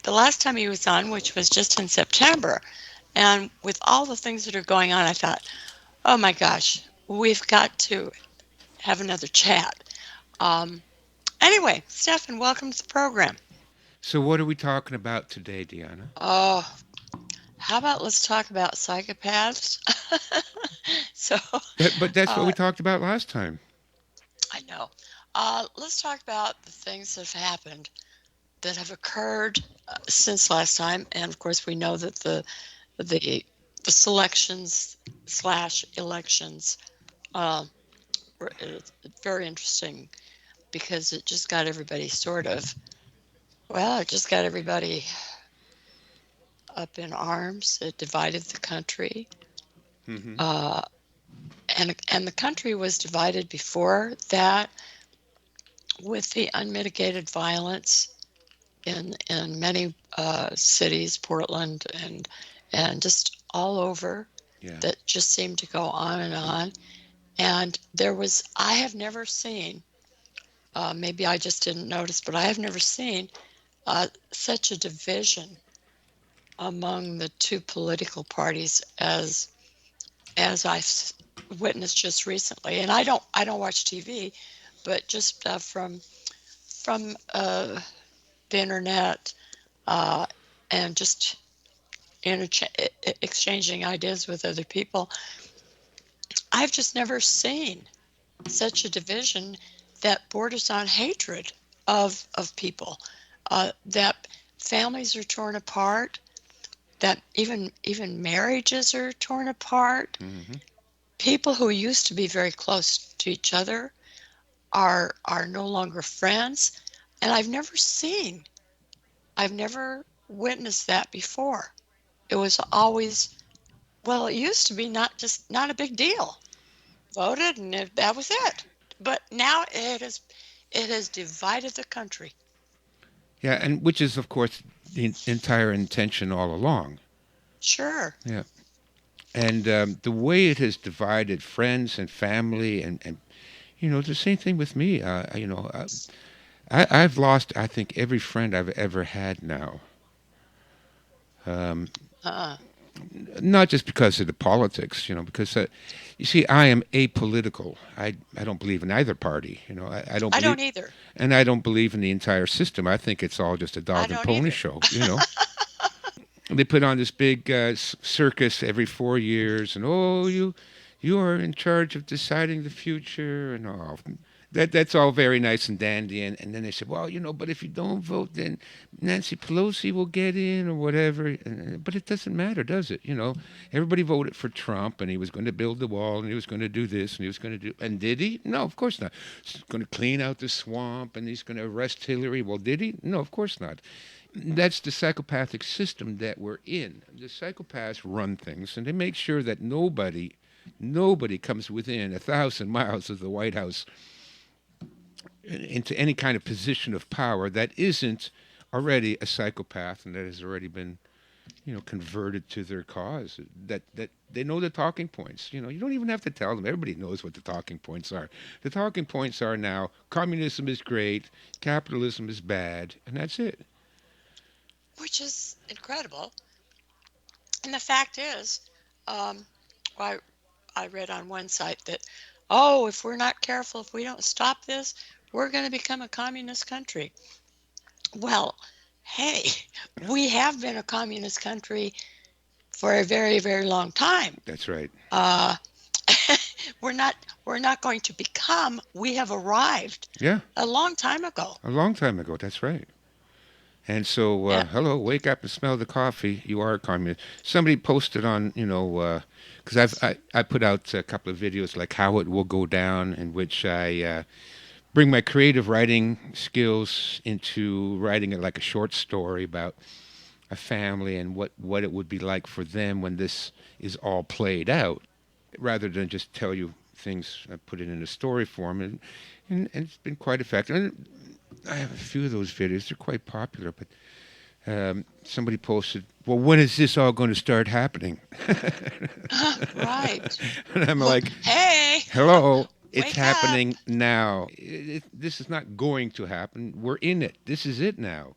the last time he was on, which was just in September. And with all the things that are going on, I thought, oh my gosh, we've got to have another chat. Um, anyway, Stefan, welcome to the program. So, what are we talking about today, Deanna? Oh, how about let's talk about psychopaths? so, But that's what uh, we talked about last time. I know. Let's talk about the things that have happened that have occurred since last time, and of course, we know that the the selections slash elections uh, were very interesting because it just got everybody sort of well, it just got everybody up in arms. It divided the country, Hmm. uh, and the country was divided before that with the unmitigated violence in many cities, Portland and just all over, Yeah. that just seemed to go on and on. And there was I have never seen. Maybe I just didn't notice, but I have never seen such a division among the two political parties as I've witnessed just recently. And I don't watch TV, but just from the internet uh, and just exchanging ideas with other people, I've just never seen such a division that borders on hatred of people. That families are torn apart. That even marriages are torn apart. Hmm. People who used to be very close to each other are no longer friends, and I've never witnessed that before. It was always, well, it used to be not a big deal. Voted and that was it. But now it has divided the country. Yeah, and which is, of course, the entire intention all along. Sure. Yeah. And the way it has divided friends and family, and the same thing with me. I've lost, I think, every friend I've ever had now. Um, Uh, Not just because of the politics, because you see, I am apolitical. I don't believe in either party. I don't I believe, don't either. and I don't believe in the entire system. I think it's all just a I dog and don't pony either. show. They put on this big circus every 4 years, and you are in charge of deciding the future and all. That's all very nice and dandy, and then they said, well, but if you don't vote, then Nancy Pelosi will get in or whatever. But it doesn't matter, does it? Everybody voted for Trump, and he was going to build the wall, and he was going to do this, and he was going to do. And did he? No, of course not. He's going to clean out the swamp, and he's going to arrest Hillary. Well, did he? No, of course not. That's the psychopathic system that we're in. The psychopaths run things, and they make sure that nobody comes within 1,000 miles of the White House into any kind of position of power that isn't already a psychopath and that has already been, converted to their cause. That they know the talking points. You don't even have to tell them. Everybody knows what the talking points are. The talking points are now communism is great, capitalism is bad, and that's it. Which is incredible. And the fact is, um, I I read on one site that, oh, if we're not careful, if we don't stop this, we're going to become a communist country. Well, hey, we have been a communist country for a very, very long time. That's right. Uh, we're not we're not going to become. We have arrived Yeah, a long time ago. a long time ago. That's right. And so, Yeah. hello, wake up and smell the coffee. You are a communist. Somebody posted on, because I put out a couple of videos like how it will go down, in which I bring my creative writing skills into writing it like a short story about a family and what it would be like for them when this is all played out, rather than just tell you things. I put it in a story form, and it's been quite effective. And I have a few of those videos. They're quite popular, but somebody posted, "Well, when is this all going to start happening?" Right. And I'm Well, like, hey, "Hello, it's wake up. happening now. This is not going to happen. We're in it. This is it now."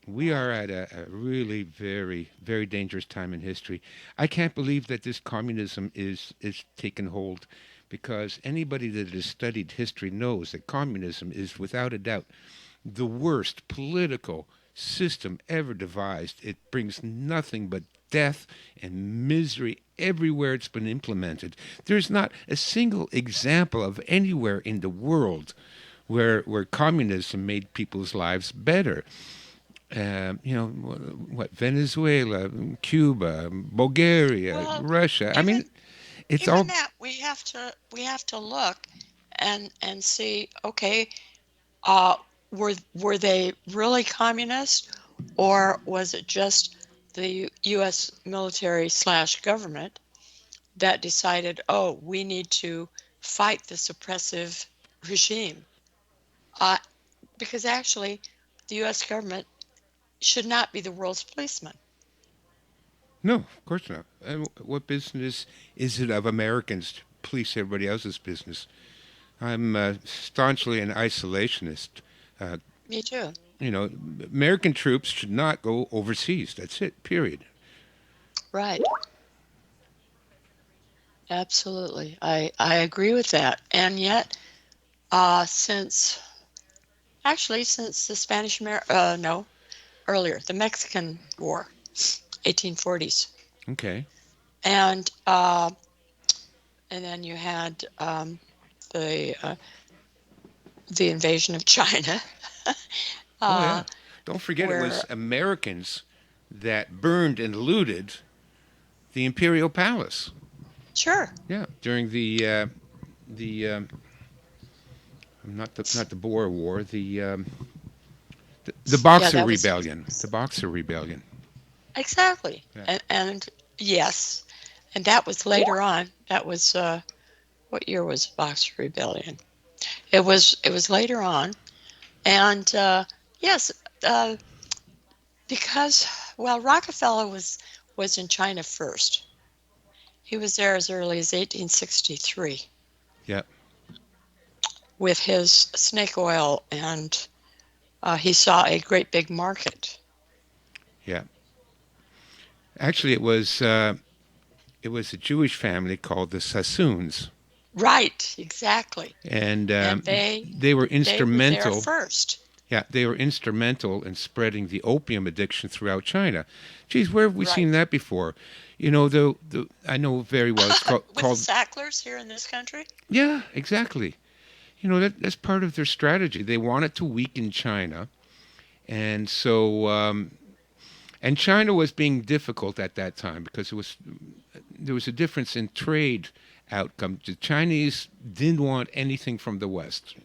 We are at a really very, very dangerous time in history. I can't believe that this communism is taken hold, because anybody that has studied history knows that communism is without a doubt the worst political system ever devised. It brings nothing but death and misery everywhere it's been implemented. There's not a single example of anywhere in the world where communism made people's lives better. What, Venezuela, Cuba, Bulgaria, Well, Russia. I even mean, it's even all. that we have to look and see, okay, uh were they really communist, or was it just the US military slash government that decided, oh, we need to fight this oppressive regime? uh, because actually the US government should not be the world's policeman. No, of course not. And what business is it of Americans to police everybody else's business? I'm staunchly an isolationist. Uh, Me too. American troops should not go overseas. That's it, period. Right. Absolutely. I agree with that. And yet, since since the no, earlier, the Mexican War, 1840s, Okay. and then you had the the invasion of China, Oh, uh, yeah. Don't forget it where was Americans that burned and looted the Imperial Palace. sure, Yeah, during the not the Boer War, the yeah, Boxer that was Rebellion, the Boxer Rebellion. exactly, Yeah. and yes, and that was later on. That was what year was Boxer Rebellion? It was later on, and yes, uh, because well, Rockefeller was in China first. He was there as early as 1863 Yeah. with his snake oil, and he saw a great big market. Yeah. Actually, it was a Jewish family called the Sassoons, Right, exactly, and and they they were they were there instrumental. first. Yeah, they were instrumental in spreading the opium addiction throughout China. Geez, where have we seen Right. that before? The I know very well. It's called With the called. Sacklers here in this country. Yeah, exactly. That's part of their strategy. They wanted to weaken China, and so and China was being difficult at that time because there was a difference in trade outcome. The Chinese didn't want anything from the West.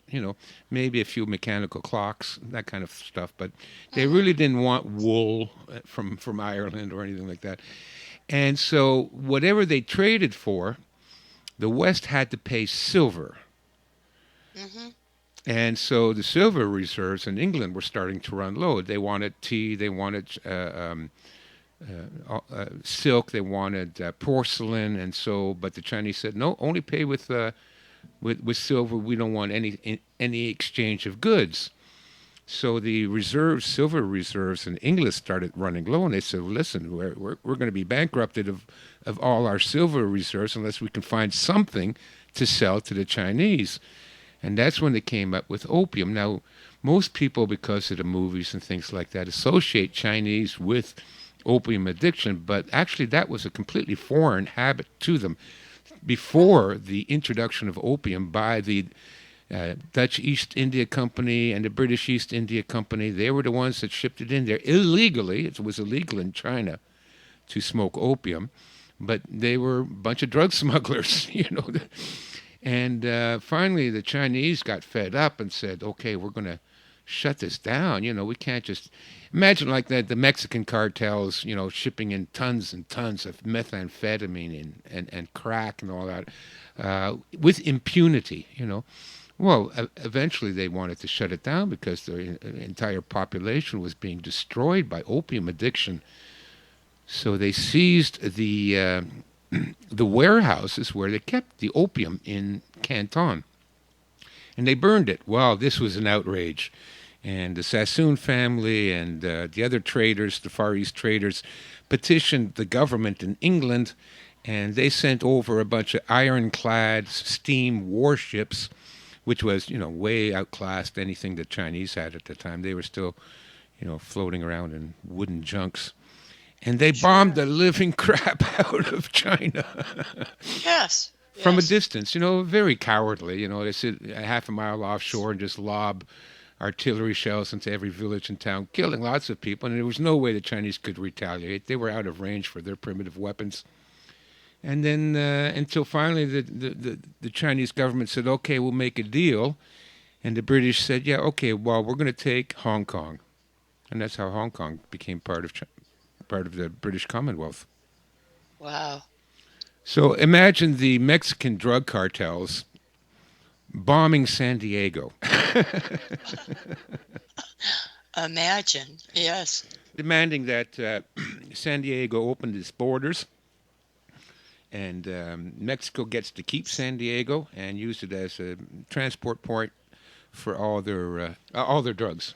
Maybe a few mechanical clocks, that kind of stuff, but they Hmm. really didn't want wool from Ireland or anything like that. And so whatever they traded for, the West had to pay silver. Hmm. And so the silver reserves in England were starting to run low. They wanted tea, they wanted silk, they wanted porcelain, and so. But the Chinese said no, only pay with silver. We don't want any exchange of goods. So the reserves, silver reserves in England started running low, and they said, well, "Listen, we're going to be bankrupted of all our silver reserves unless we can find something to sell to the Chinese." And that's when they came up with opium. Now, most people, because of the movies and things like that, associate Chinese with opium addiction, but actually that was a completely foreign habit to them. Before the introduction of opium by the Dutch East India Company and the British East India Company, they were the ones that shipped it in there illegally. It was illegal in China to smoke opium, but they were a bunch of drug smugglers. And finally, the Chinese got fed up and said, "Okay, we're going to shut this down. We can't just imagine like that. The Mexican cartels, shipping in tons and tons of methamphetamine and crack and all that with impunity. Well, eventually they wanted to shut it down because the entire population was being destroyed by opium addiction. So they seized the warehouses where they kept the opium in Canton, and they burned it. Wow, this was an outrage. And the Sassoon family and the other traders, the Far East traders, petitioned the government in England, and they sent over a bunch of ironclad steam warships, which was, way outclassed anything the Chinese had at the time. They were still, floating around in wooden junks. And they bombed Sure. the living crap out of China Yes. from a Yes. distance, very cowardly. They sit a half a mile offshore and just lob artillery shells into every village and town, killing lots of people. And there was no way the Chinese could retaliate. They were out of range for their primitive weapons. And then until finally the Chinese government said, okay, we'll make a deal. And the British said, yeah, okay, well, we're going to take Hong Kong. And that's how Hong Kong became part of the British Commonwealth. Wow. So imagine the Mexican drug cartels bombing San Diego, Imagine. Yes. demanding that San Diego open its borders, and Mexico gets to keep San Diego and use it as a transport point for all their drugs.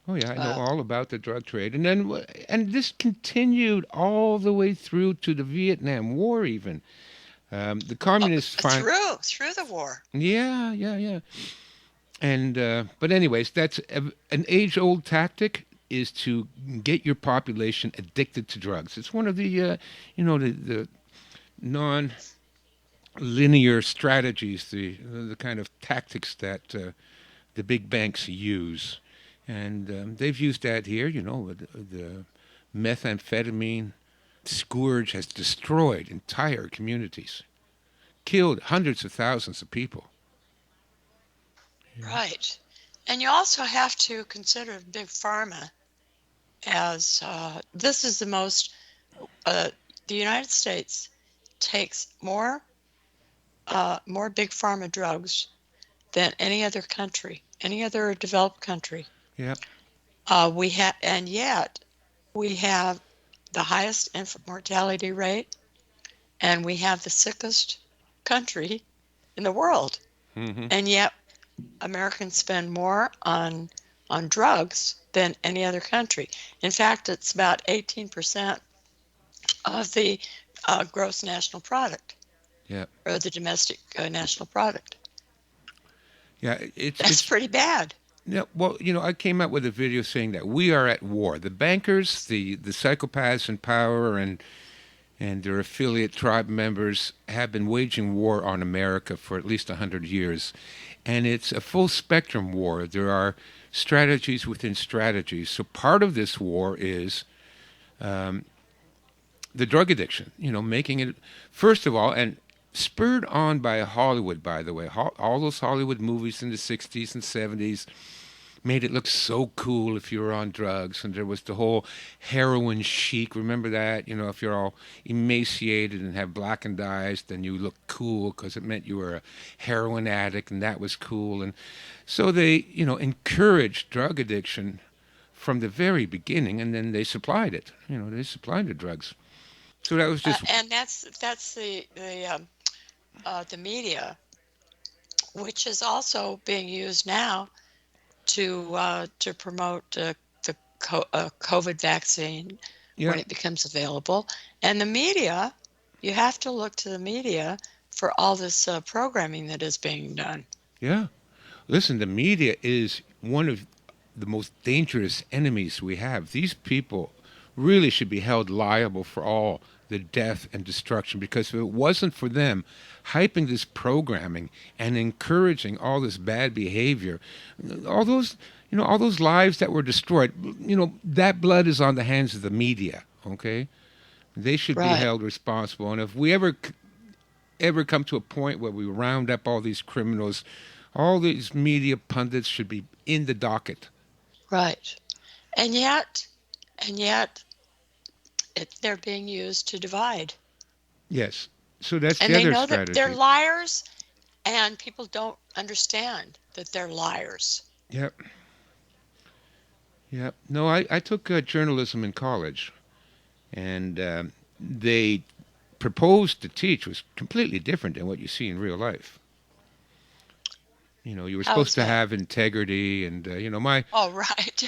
Oh yeah, I know Wow. all about the drug trade, and this continued all the way through to the Vietnam War. Even the communists find, Through the war. yeah, yeah, yeah. And but anyways, that's an age-old tactic is to get your population addicted to drugs. It's one of the non-linear strategies, the kind of tactics that the big banks use, and they've used that here. The methamphetamine scourge has destroyed entire communities, killed hundreds of thousands of people. Yeah. Right. And you also have to consider big pharma as this is the most, uh, the United States takes more big pharma drugs than any other country, any other developed country. Yeah. And yet we have the highest infant mortality rate, and we have the sickest country in the world. Hmm. And yet Americans spend more on drugs than any other country. In fact, it's about 18% of the gross national product, Yeah. or the domestic national product. Yeah. That's It's pretty bad. Yeah, well, I came out with a video saying that we are at war. The bankers, the psychopaths in power, and their affiliate tribe members have been waging war on America for at least 100 years, and it's a full spectrum war. There are strategies within strategies. So part of this war is the drug addiction. Making it first of all, and spurred on by Hollywood, by the way. All those Hollywood movies in the '60s and '70s made it look so cool if you were on drugs. And there was the whole heroin chic. Remember that? If you're all emaciated and have blackened eyes, then you look cool because it meant you were a heroin addict, and that was cool. And so they, encouraged drug addiction from the very beginning, and then they supplied it. They supplied the drugs. So that was just, And that's the media, which is also being used now to promote the COVID vaccine yeah, when it becomes available. And the media, you have to look to the media for all this programming that is being done. yeah. Listen, the media is one of the most dangerous enemies we have. These people really should be held liable for all the death and destruction, because if it wasn't for them hyping this programming and encouraging all this bad behavior, all those all those lives that were destroyed, that blood is on the hands of the media. Okay, they should be Right. held responsible. And if we ever come to a point where we round up all these criminals, all these media pundits should be in the docket. Right. And yet, and yet, they're being used to divide. Yes. So that's And the they other know that they're strategy. liars, and people don't understand that they're liars. Yep. Yep. No, I took journalism in college, and they proposed to teach was completely different than what you see in real life. You were How supposed is to that? have integrity, and my, Oh, right.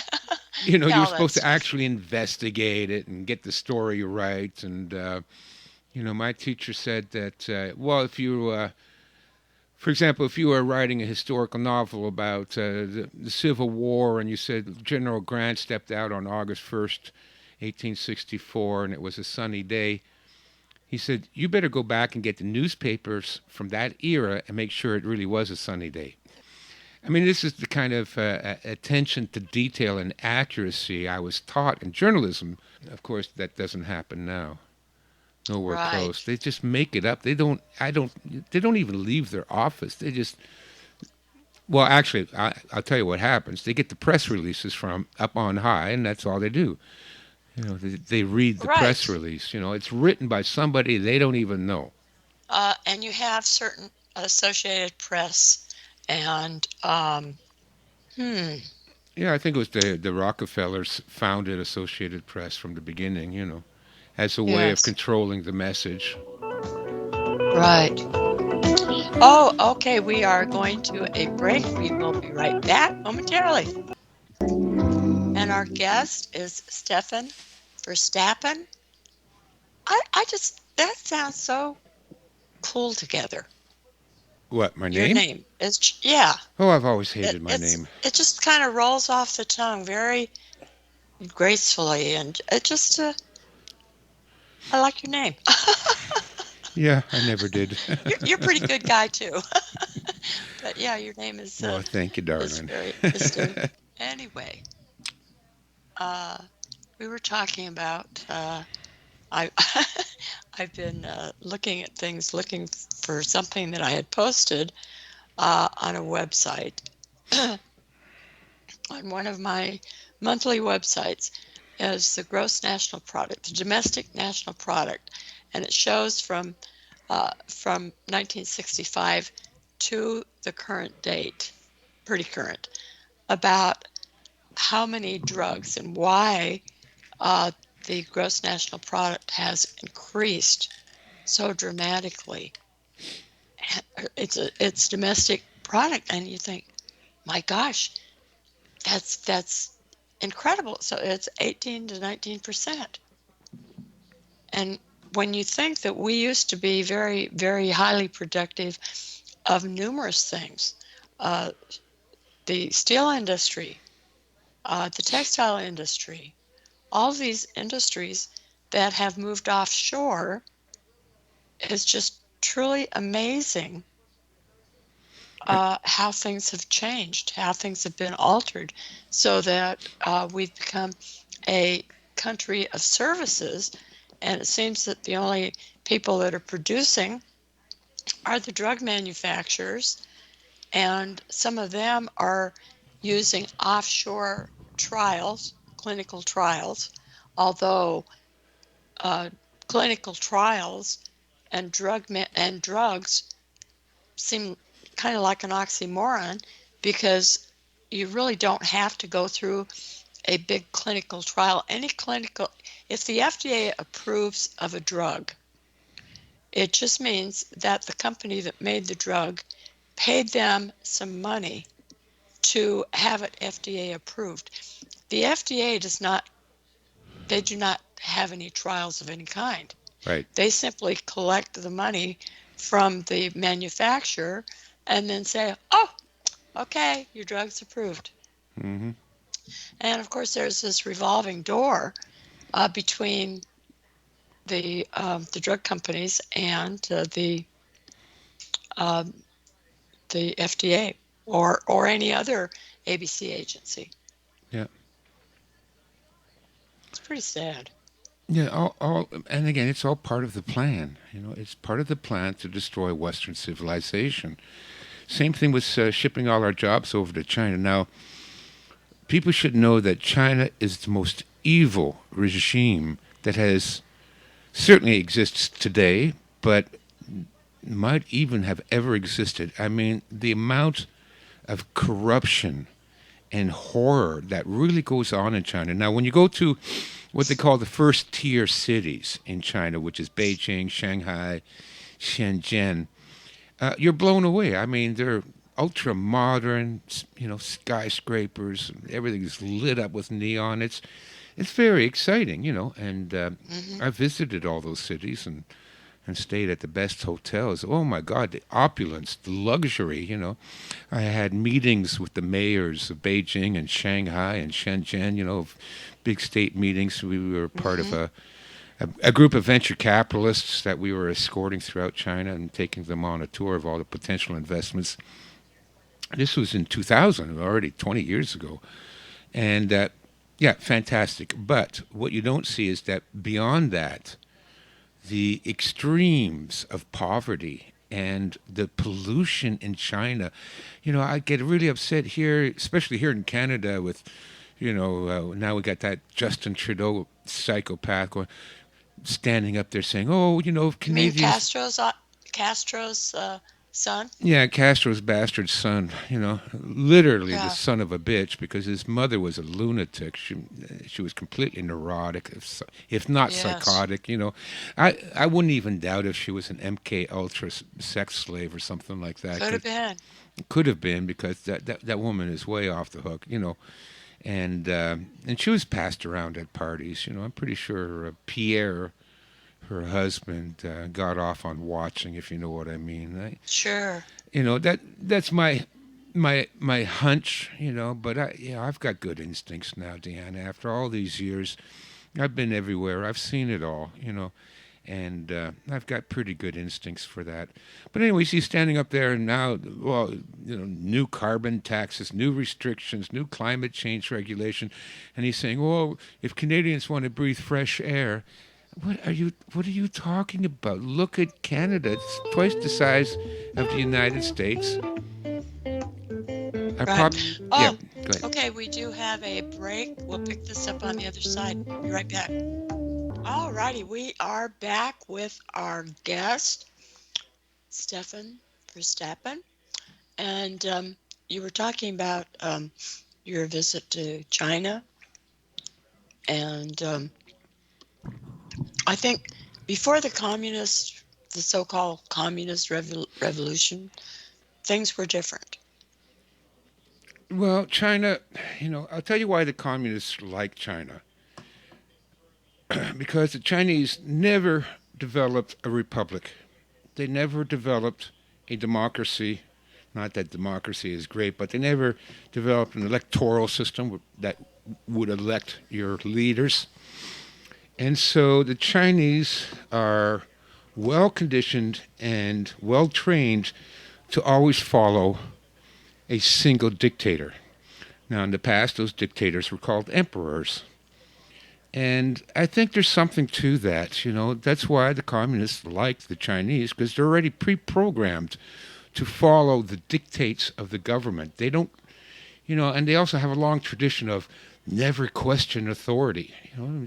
you were Yeah, supposed that's to actually investigate it and get the story right. And my teacher said that, well, if you, for example, if you were writing a historical novel about the Civil War, and you said General Grant stepped out on August 1st, 1864, and it was a sunny day. He said, you better go back and get the newspapers from that era and make sure it really was a sunny day. I mean, this is the kind of attention to detail and accuracy I was taught in journalism. Of course, that doesn't happen now. Nowhere close. right. They just make it up. They don't. I don't. They don't even leave their office. They just. Well, actually, I'll tell you what happens. They get the press releases from up on high, and that's all they do. They read the press Right. release. It's written by somebody they don't even know. And you have certain Associated Press and hmm, Yeah, I think it was the Rockefellers founded Associated Press from the beginning. As a way of yes, controlling the message. right. Oh, okay. We are going to a break. We will be right back momentarily. And our guest is Stefan Verstappen. I just, that sounds so cool together. What, my Your name? name is, yeah, Oh, I've always hated my name. it just kind of rolls off the tongue very gracefully. And it just, I like your name. Yeah, I never did. You're a pretty good guy too. But yeah, your name Well, thank you, is darling. very distinct. Anyway, uh, we were talking about I I've been looking at things, looking for something that I had posted on a website, on one of my monthly websites, is the gross national product, the domestic national product, and it shows from 1965 to the current date, pretty current, about how many drugs and why uh, the gross national product has increased so dramatically. It's domestic product, and you think, my gosh, that's incredible. So it's 18 to 19%. And when you think that we used to be very, very highly productive of numerous things, uh, the steel industry, the textile industry, all these industries that have moved offshore, is just truly amazing how things have changed, how things have been altered, so that we've become a country of services. And it seems that the only people that are producing are the drug manufacturers, and some of them are using offshore trials, clinical trials, although uh, clinical trials and drugs seem kind of like an oxymoron, because you really don't have to go through a big clinical trial. If the FDA approves of a drug, it just means that the company that made the drug paid them some money to have it FDA approved. The FDA they do not have any trials of any kind. Right. They simply collect the money from the manufacturer and then say, oh, okay, your drug's approved. Mm-hmm. And of course, there's this revolving door between the drug companies and um, the FDA or any other ABC agency. Yeah. It's pretty sad. Yeah. And again, it's all part of the plan. It's part of the plan to destroy Western civilization. Same thing with shipping all our jobs over to China. Now, people should know that China is the most evil regime that has certainly exists today, but might even have ever existed. I mean, the amount of corruption and horror that really goes on in China. Now, when you go to what they call the first tier cities in China, which is Beijing, Shanghai, Shenzhen, you're blown away. I mean, they're ultra modern, skyscrapers. Everything's lit up with neon. It's very exciting, And Hmm. I visited all those cities and stayed at the best hotels. Oh my God, the opulence, the luxury. I had meetings with the mayors of Beijing and Shanghai and Shenzhen, big state meetings. We were part of Hmm. a group of venture capitalists that we were escorting throughout China and taking them on a tour of all the potential investments. This was in 2000, already 20 years ago. And yeah, fantastic. But what you don't see is that beyond that, the extremes of poverty and the pollution in China. I get really upset here, especially here in Canada, with, now we got that Justin Trudeau psychopath going, standing up there saying, oh, You mean Canadians. Castro's son? Yeah, Castro's bastard son, literally the Yeah. son of a bitch, because his mother was a lunatic. She was completely neurotic, if not Yes. psychotic. I wouldn't even doubt if she was an MK Ultra sex slave or something like that. Could have been. Could have been, because that woman is way off the hook. And she was passed around at parties. I'm pretty sure Pierre, her husband, got off on watching, if you know what I mean. Sure. That's my hunch, but I've got good instincts now, Deanna. After all these years, I've been everywhere. I've seen it all, and I've got pretty good instincts for that. But anyways, he's standing up there, and now, well, new carbon taxes, new restrictions, new climate change regulation, and he's saying, "Oh, if Canadians want to breathe fresh air." What are you talking about? Look at Canada. It's twice the size of the United States. Our Right. pop Yeah, Oh, go ahead. okay. We do have a break. We'll pick this up on the other side. Be right back. All righty. We are back with our guest, Stefan Verstappen. And you were talking about your visit to China. And I think before the so-called communist revolution, things were different. Well, China, I'll tell you why the communists like China. Because the Chinese never developed a republic. They never developed a democracy. Not that democracy is great, but they never developed an electoral system that would elect your leaders. And so the Chinese are well conditioned and well trained to always follow a single dictator. Now, in the past, those dictators were called emperors. And I think there's something to that. That's why the communists like the Chinese, because they're already pre programmed to follow the dictates of the government. They don't, and they also have a long tradition of never question authority.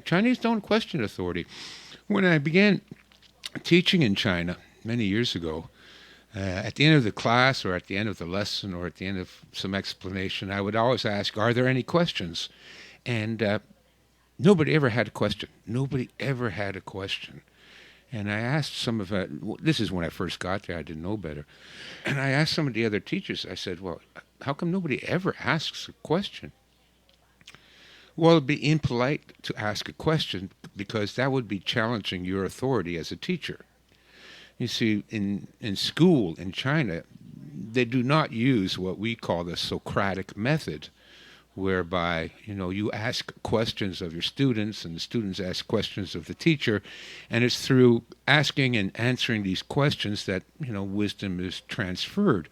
Chinese don't question authority. When I began teaching in China many years ago, at the end of the class or at the end of the lesson or at the end of some explanation, I would always ask, are there any questions? And nobody ever had a question. Nobody ever had a question. And I asked some of this is when I first got there, I didn't know better. And I asked some of the other teachers, I said, well, how come nobody ever asks a question? Well, it'd be impolite to ask a question because that would be challenging your authority as a teacher. You see, in school in China, they do not use what we call the Socratic method, whereby you ask questions of your students and the students ask questions of the teacher, and it's through asking and answering these questions that wisdom is transferred.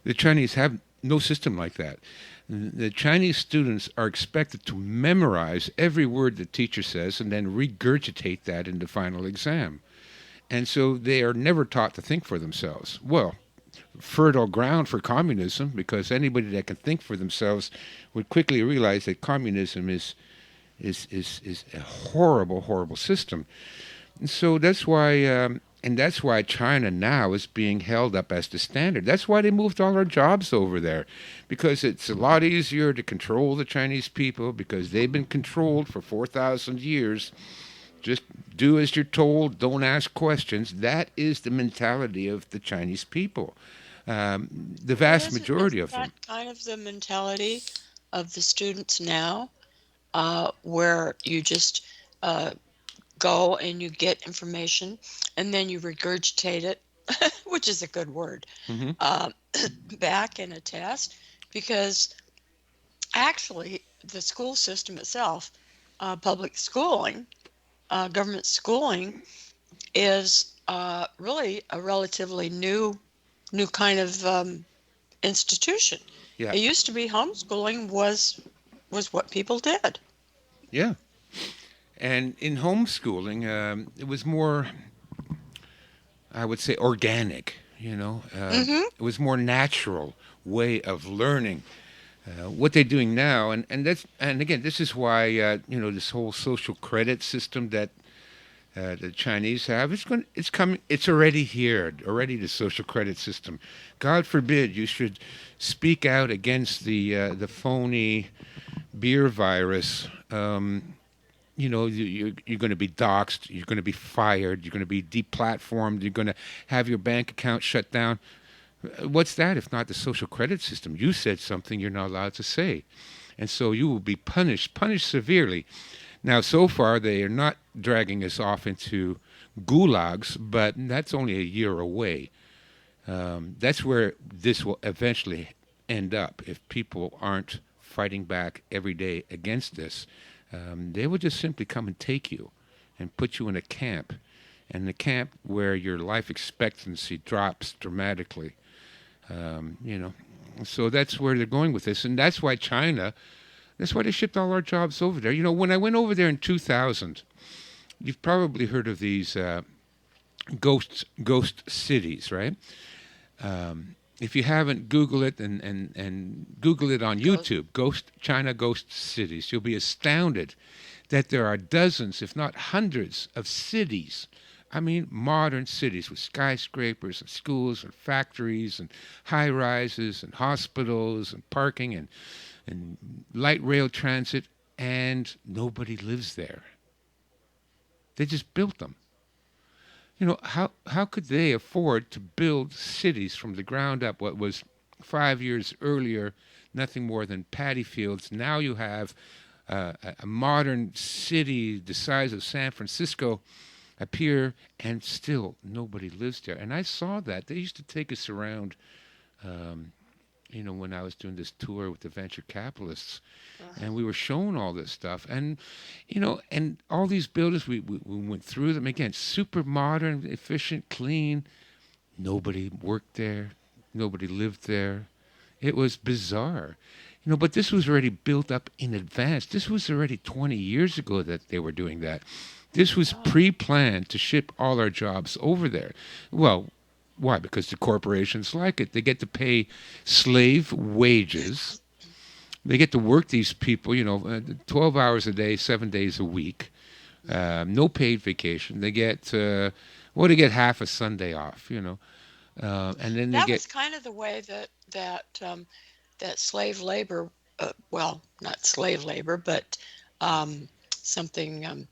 The Chinese have no system like that. The Chinese students are expected to memorize every word the teacher says and then regurgitate that in the final exam. And so they are never taught to think for themselves. Well, fertile ground for communism, because anybody that can think for themselves would quickly realize that communism is a horrible, horrible system. And so that's why China now is being held up as the standard. That's why they moved all our jobs over there, because it's a lot easier to control the Chinese people because they've been controlled for 4,000 years. Just do as you're told, don't ask questions. That is the mentality of the Chinese people. The Well, vast isn't majority of that them. kind of the mentality of the students now, where you just uh, go and you get information and then you regurgitate it, which is a good word, Hmm. uh, back in a test? Because actually, the school system itself, public schooling, government schooling, is really a relatively new kind of institution. Yeah, It used to be homeschooling was what people did. yeah. And in homeschooling, it was more, I would say, organic. Hmm. It was more natural way of learning. What they're doing now, and again, this is why this whole social credit system that the Chinese have, it's coming, it's already here, already the social credit system. God forbid you should speak out against the phony beer virus. You're going to be doxxed, you're going to be fired, you're going to be deplatformed, you're going to have your bank account shut down. What's that if not the social credit system? You said something you're not allowed to say. And so you will be punished severely. Now, so far, they are not dragging us off into gulags, but that's only a year away. That's where this will eventually end up if people aren't fighting back every day against this. They will just simply come and take you and put you in a camp, and the camp where your life expectancy drops dramatically. Um, you know, so that's where they're going with this, and that's why China. That's why they shipped all our jobs over there. When I went over there in 2000, you've probably heard of these ghost cities, right? If you haven't, Google it and Google it on Goes. YouTube. China ghost cities. You'll be astounded that there are dozens, if not hundreds, of cities. I mean, modern cities with skyscrapers and schools and factories and high rises and hospitals and parking and light rail transit, and nobody lives there. They just built them. How could they afford to build cities from the ground up? What was 5 years earlier nothing more than paddy fields. Now you have a modern city the size of San Francisco appear, and still nobody lives there. And I saw that. They used to take us around, um, when I was doing this tour with the venture capitalists, Uh-huh. and we were shown all this stuff, and all these buildings, we went through them again, super modern, efficient, clean. Nobody worked there, nobody lived there. It was bizarre. But this was already built up in advance. This was already 20 years ago that they were doing that. This was Oh, pre-planned to ship all our jobs over there. Well, why? Because the corporations like it. They get to pay slave wages. They get to work these people, 12 hours a day, 7 days a week. No paid vacation. They get half a Sunday off, and then they that get, was kind of the way that slave labor, well, not slave labor, but something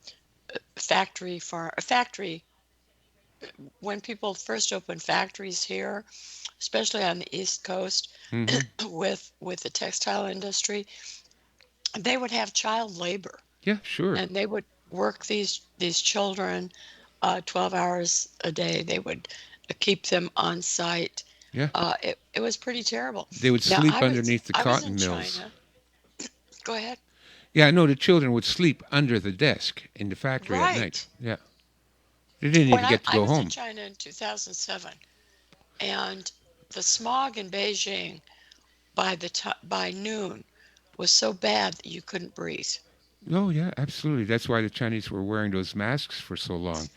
factory. When people first opened factories here, especially on the East Coast, hmm with the textile industry, they would have child labor, yeah, sure, and they would work these children 12 hours a day. They would keep them on site. yeah. It was pretty terrible. They would Now sleep underneath the I was in cotton mills. China. Go ahead. Yeah, no, the children would sleep under the desk in the factory at night. Right. Yeah, they didn't When even I, get to I go was in home. China in 2007, and the smog in Beijing by noon was so bad that you couldn't breathe. Oh yeah, absolutely. That's why the Chinese were wearing those masks for so long.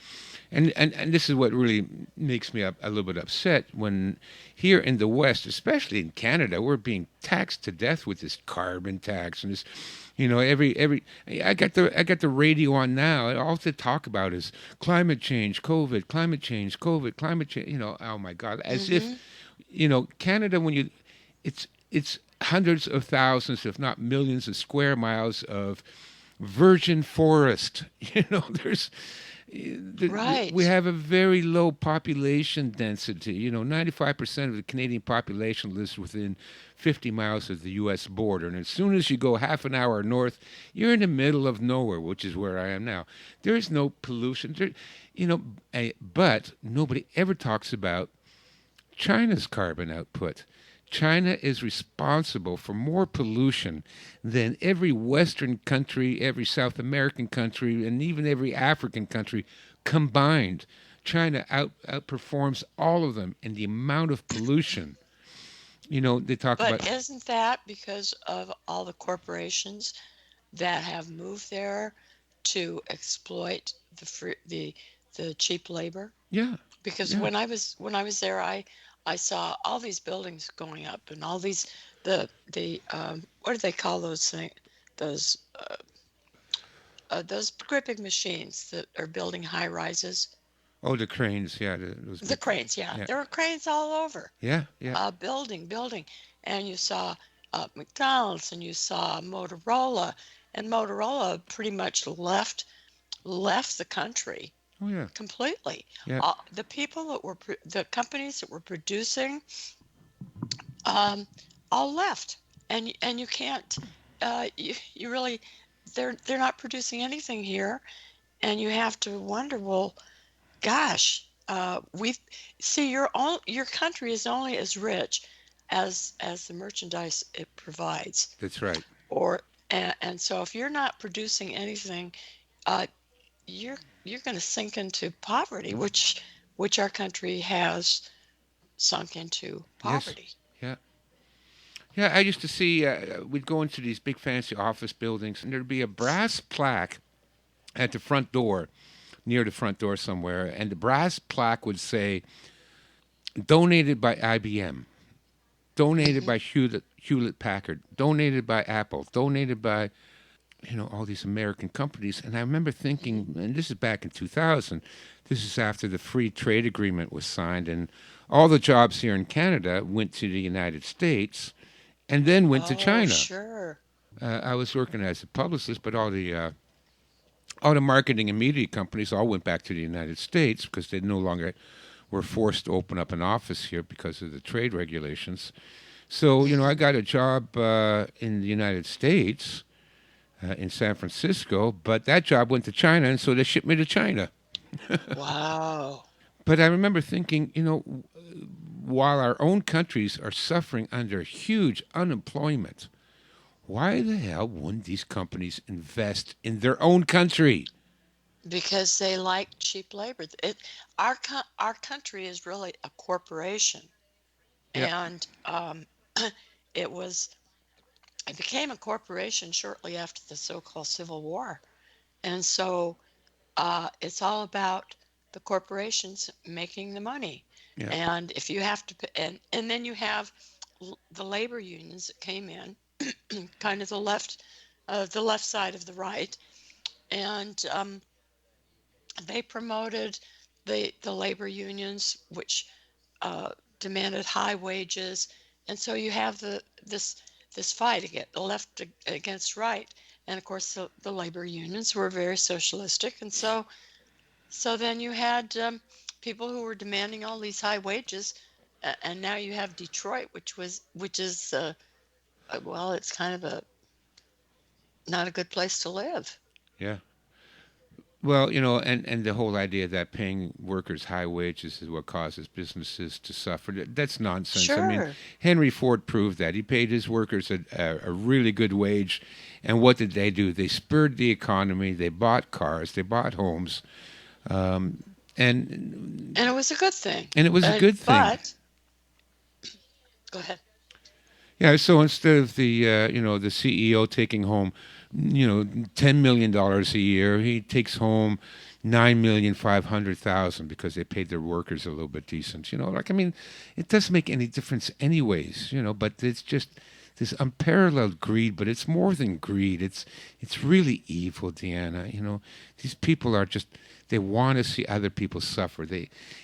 And this is what really makes me a little bit upset when here in the West, especially in Canada, we're being taxed to death with this carbon tax and this, every I got the radio on now. All they talk about is climate change, COVID, climate change, COVID, climate change. Oh my God, as if Hmm. Canada, it's hundreds of thousands, if not millions, of square miles of virgin forest. There's we Right. have a very low population density. 95% of the Canadian population lives within 50 miles of the U.S. border. And as soon as you go half an hour north, you're in the middle of nowhere, which is where I am now. There is no pollution. You know, but nobody ever talks about China's carbon output. China is responsible for more pollution than every Western country, every South American country, and even every African country combined. China outperforms all of them in the amount of pollution. They talk But about, isn't that because of all the corporations that have moved there to exploit the cheap labor? yeah, Because yeah. when I was there, I saw all these buildings going up and all these the what do they call those things? Those those gripping machines that are building high rises. Oh, the cranes, yeah, those The big, cranes, yeah, yeah, there were cranes all over, yeah, yeah. building, and you saw McDonald's and you saw Motorola, and Motorola pretty much left the country Oh, yeah, completely. yeah. The people that were the companies that were producing um, all left, and you can't you really they're not producing anything here, and you have to wonder, well, gosh, we see your country is only as rich as the merchandise it provides, That's right. or and so if you're not producing anything, uh, you're going to sink into poverty, which our country has sunk into Yes, poverty. yeah. Yeah, I used to see, we'd go into these big fancy office buildings, and there'd be a brass plaque at the front door, near the front door somewhere, and the brass plaque would say, donated by IBM, donated Hmm. by Hewlett Packard, donated by Apple, donated by, all these American companies. And I remember Hmm. thinking, and this is back in 2000, this is after the free trade agreement was signed, and all the jobs here in Canada went to the United States and then went to Oh, China. sure. I was working as a publicist, but all the marketing and media companies all went back to the United States because they no longer were forced to open up an office here because of the trade regulations. So I Hmm. got a job in the United States in San Francisco, but that job went to China, and so they shipped me to China. Wow. But I remember thinking, while our own countries are suffering under huge unemployment, why the hell wouldn't these companies invest in their own country? Because they like cheap labor. Our country is really a corporation, Yeah, and it was it became a corporation shortly after the so-called Civil War, and so it's all about the corporations making the money. yeah, And if you have to, and then you have the labor unions that came in, kind of the left side of the right, and they promoted the labor unions, which demanded high wages, and so you have this fight against the left against right, and of course the labor unions were very socialistic, and so then you had people who were demanding all these high wages, and now you have Detroit, which is well, it's kind of a not a good place to live. yeah. Well, and the whole idea that paying workers high wages is what causes businesses to suffer, that's nonsense. I mean, Sure. Henry Ford proved that. He paid his workers a really good wage. And what did they do? They spurred the economy. They bought cars. They bought homes. And And it was a good thing. and it was a good thing. But go ahead. Yeah, so instead of the CEO taking home $10 million a year, he takes home 9,500,000 because they paid their workers a little bit decent. Like, I mean, it doesn't make any difference anyways. But it's just this unparalleled greed. But it's more than greed. It's really evil, Deanna. These people are just, they want to see other people suffer.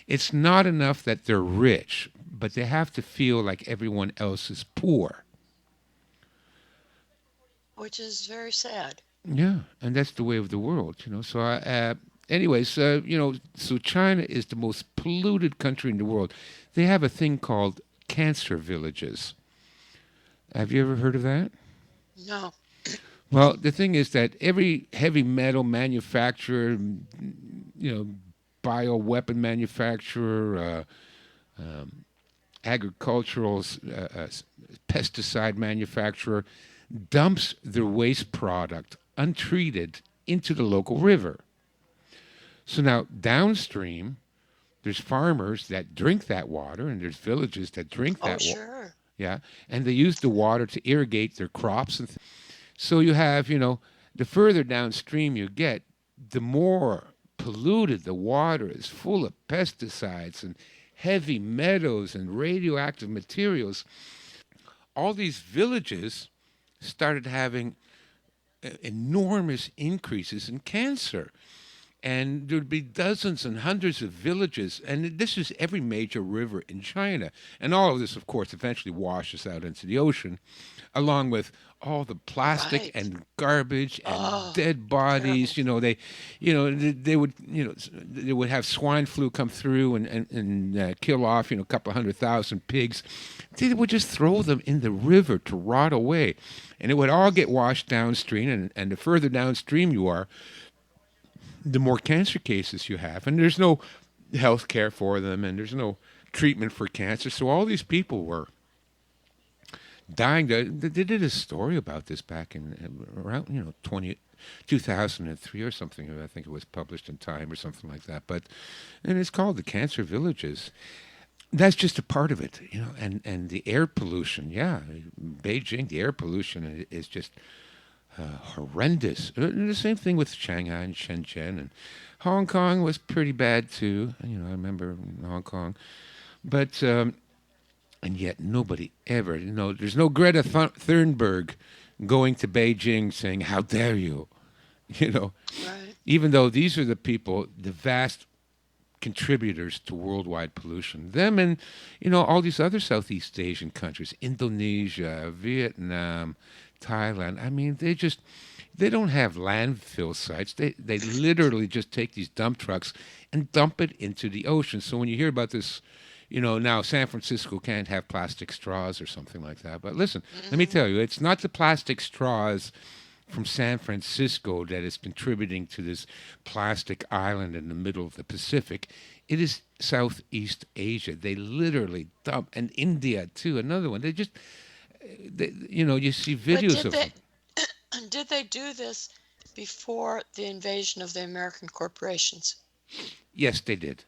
It's not enough that they're rich, but they have to feel like everyone else is poor. Which is very sad. Yeah, and that's the way of the world, So, anyways, so China is the most polluted country in the world. They have a thing called cancer villages. Have you ever heard of that? No. Well, the thing is that every heavy metal manufacturer, you know, bioweapon manufacturer, agricultural pesticide manufacturer dumps their waste product untreated into the local river. So now downstream, there's farmers that drink that water, and there's villages that drink Oh, that water. sure. Yeah, and they use the water to irrigate their crops, and so you have, the further downstream you get, the more polluted the water is, full of pesticides and heavy metals and radioactive materials. All these villages started having enormous increases in cancer. And there'd be dozens and hundreds of villages, and this is every major river in China. And all of this, of course, eventually washes out into the ocean, along with all the plastic Right. and garbage and Oh, dead terrible. bodies. They would, they would have swine flu come through and kill off, a couple of 100,000 pigs. They would just throw them in the river to rot away, and it would all get washed downstream. And the further downstream you are, the more cancer cases you have, and there's no health care for them, and there's no treatment for cancer. So all these people were dying. They did a story about this back in around 2003 or something. I think it was published in Time or something like that. But and it's called the Cancer Villages. That's just a part of it, and the air pollution. Yeah, Beijing, the air pollution is just horrendous. The same thing with Shanghai and Shenzhen, and Hong Kong was pretty bad too. I remember in Hong Kong, but and yet nobody ever, there's no Greta Thunberg going to Beijing saying, "How dare you?" You know, Right. even though these are the people, the vast contributors to worldwide pollution. Them and all these other Southeast Asian countries, Indonesia, Vietnam, Thailand. I mean, they don't have landfill sites. They literally just take these dump trucks and dump it into the ocean. So when you hear about this, now San Francisco can't have plastic straws or something like that. But listen, let me Hmm. tell you, it's not the plastic straws from San Francisco that is contributing to this plastic island in the middle of the Pacific. It is Southeast Asia. They literally dump, and India too. Another one. You see But videos of them. did they do this before the invasion of the American corporations? Yes, they did.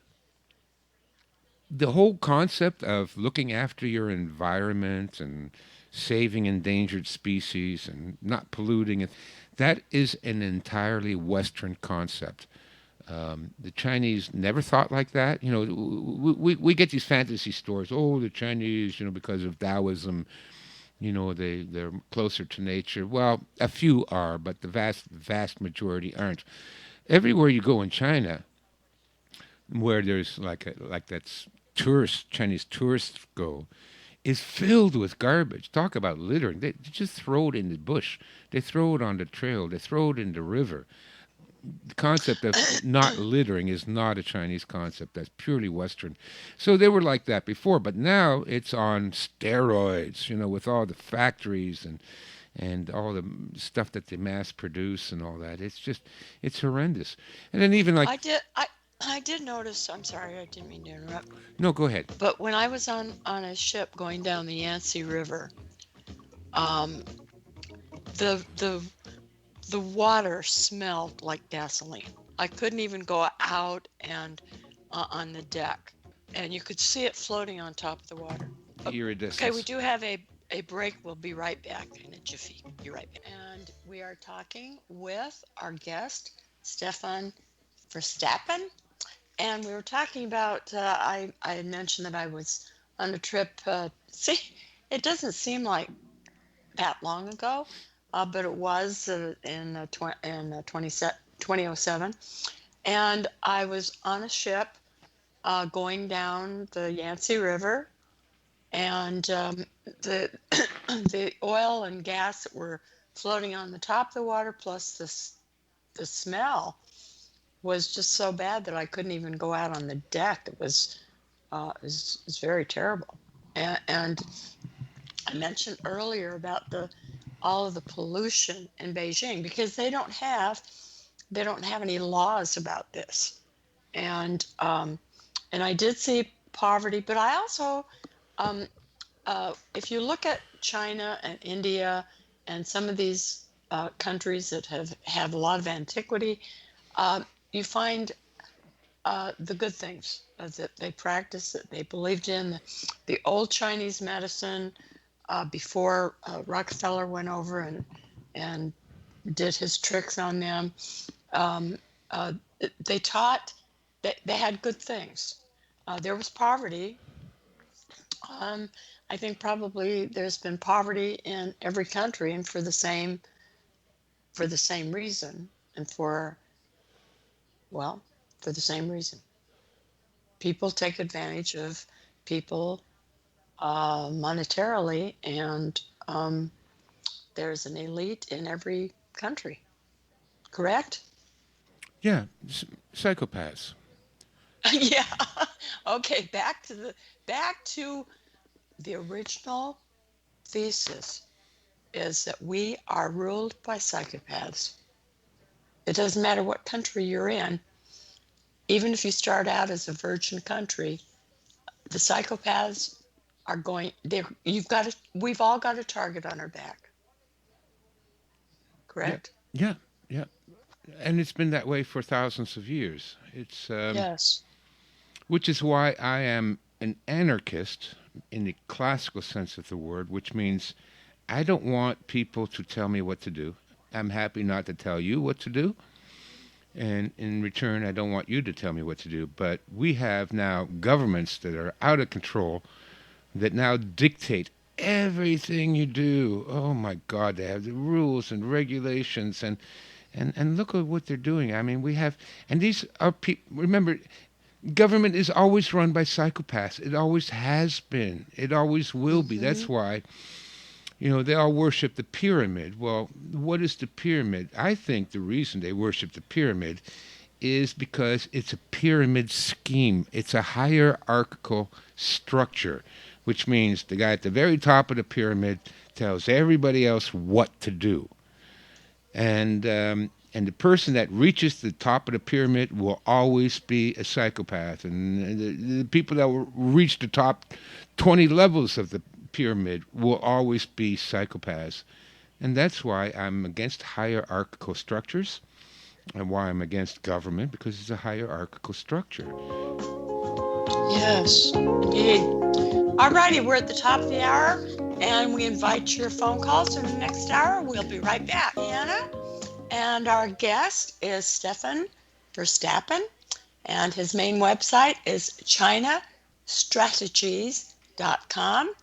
The whole concept of looking after your environment and saving endangered species and not polluting it, that is an entirely Western concept. The Chinese never thought like that. We get these fantasy stories. Oh, the Chinese, because of Taoism, they're closer to nature. Well, a few are, but the vast majority aren't. Everywhere you go in China, where there's like that's tourist Chinese tourists go, is filled with garbage. Talk about littering. They just throw it in the bush. They throw it on the trail. They throw it in the river. The concept of not littering is not a Chinese concept. That's purely Western. So they were like that before, but now it's on steroids, with all the factories and all the stuff that they mass produce and all that. It's horrendous. And then even like, I did notice. I'm sorry, I didn't mean to interrupt. no, go ahead. But when I was on a ship going down the Yangtze River, um, the the the water smelled like gasoline. I couldn't even go out and on the deck, and you could see it floating on top of the water. Okay, we Iridescence. do have a break. We'll be right back in a jiffy. Be right back. And we are talking with our guest, Stefan Verstappen. And we were talking about, I had mentioned that I was on a trip. See, it doesn't seem like that long ago, but it was in 2007. And I was on a ship going down the Yangtze River, and the the oil and gas that were floating on the top of the water, plus the smell was just so bad that I couldn't even go out on the deck. It was very terrible. And I mentioned earlier about the all of the pollution in Beijing because they don't have any laws about this. And I did see poverty, but I also um, if you look at China and India and some of these countries that have a lot of antiquity, uh, you find the good things that they practiced, that they believed in. The old Chinese medicine before Rockefeller went over and did his tricks on them. Um, uh, they taught that they had good things. There was poverty. Um, I think probably there's been poverty in every country, and for the same reason, and well, for the same reason. People take advantage of people monetarily, and there's an elite in every country. Correct? Yeah, psychopaths. Yeah. Okay. Back to the original thesis is that we are ruled by psychopaths. It doesn't matter what country you're in. Even if you start out as a virgin country, the psychopaths are going there. We've all got a target on our back. Yeah, Correct? yeah, yeah. And it's been that way for thousands of years. Yes. Which is why I am an anarchist in the classical sense of the word, which means I don't want people to tell me what to do. I'm happy not to tell you what to do. And in return, I don't want you to tell me what to do. But we have now governments that are out of control that now dictate everything you do. Oh my God, they have the rules and regulations and look at what they're doing. I mean, we have, and these are people. Remember, government is always run by psychopaths. It always has been. It always will be. Hmm. That's why, they all worship the pyramid. Well, what is the pyramid? I think the reason they worship the pyramid is because it's a pyramid scheme. It's a hierarchical structure, which means the guy at the very top of the pyramid tells everybody else what to do. And the person that reaches the top of the pyramid will always be a psychopath. And the people that will reach the top 20 levels of the pyramid will always be psychopaths. And that's why I'm against hierarchical structures and why I'm against government, because it's a hierarchical structure. Yes, indeed. All righty, we're at the top of the hour, and we invite your phone calls in the next hour. We'll be right back, Deanna. And our guest is Stefan Verstappen, and his main website is chinastrategies.com.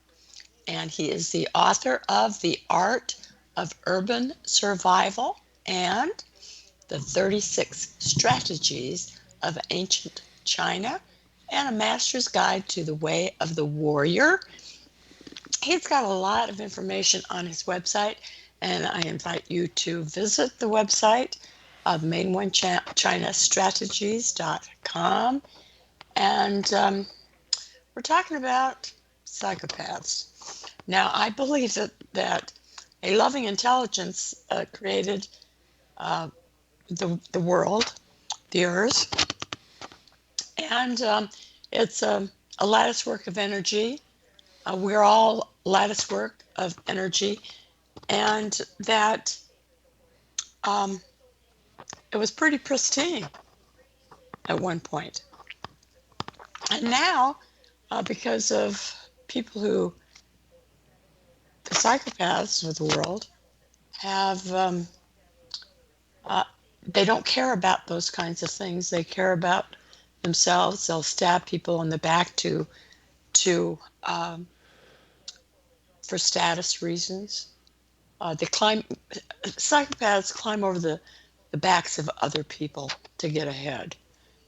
And he is the author of The Art of Urban Survival and the 36 Strategies of Ancient China and a Master's Guide to the Way of the Warrior. He's got a lot of information on his website, and I invite you to visit the website of main one chinastrategies.com. And we're talking about psychopaths. Now, I believe that a loving intelligence created the world, the earth, and it's a lattice work of energy. We're all lattice work of energy, and that um, it was pretty pristine at one point. And now, because of people the psychopaths of the world, have uh, they don't care about those kinds of things. They care about themselves. They'll stab people in the back to for status reasons. They climb Psychopaths climb over the backs of other people to get ahead,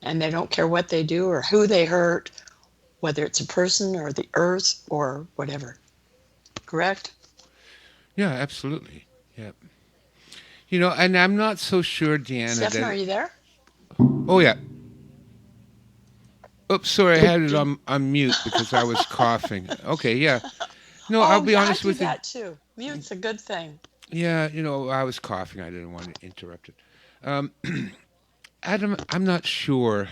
and they don't care what they do or who they hurt, whether it's a person or the earth or whatever. Correct? Yeah, absolutely. Yeah. And I'm not so sure, Deanna, Stefan, are that. you there? Oh yeah. Oops, sorry, I had it Did on mute because I was coughing. Okay, yeah. No, I'll Oh be yeah, I honest do with you. that too. Mute's a good thing. Yeah, I was coughing. I didn't want to interrupt it. Um, Adam, I'm not sure,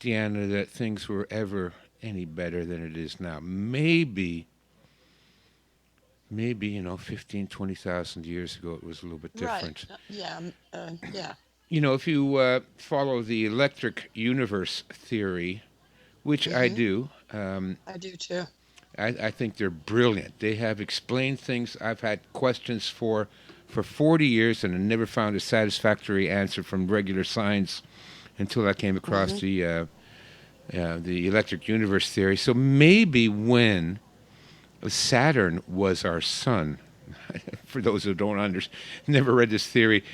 Deanna, that things were ever any better than it is now. Maybe, 15, 20,000 years ago, it was a little bit Right. different. Yeah. Yeah. If you follow the electric universe theory, which I Mhm. do, I do too. I think they're brilliant. They have explained things I've had questions for 40 years and I never found a satisfactory answer from regular science until I came across Mhm. the electric universe theory. So maybe when Saturn was our sun, for those who don't never read this theory,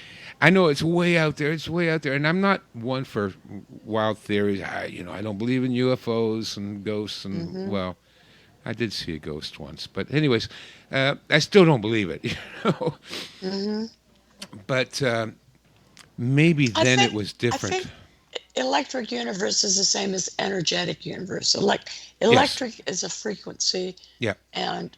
I know it's way out there. It's way out there, and I'm not one for wild theories. I don't believe in UFOs and ghosts, and Mhm. well, I did see a ghost once, but anyways, I still don't believe it. know. Mhm. But maybe I then it think was I different. think electric universe is the same as energetic universe. Yes. Electric is a frequency, Yeah. and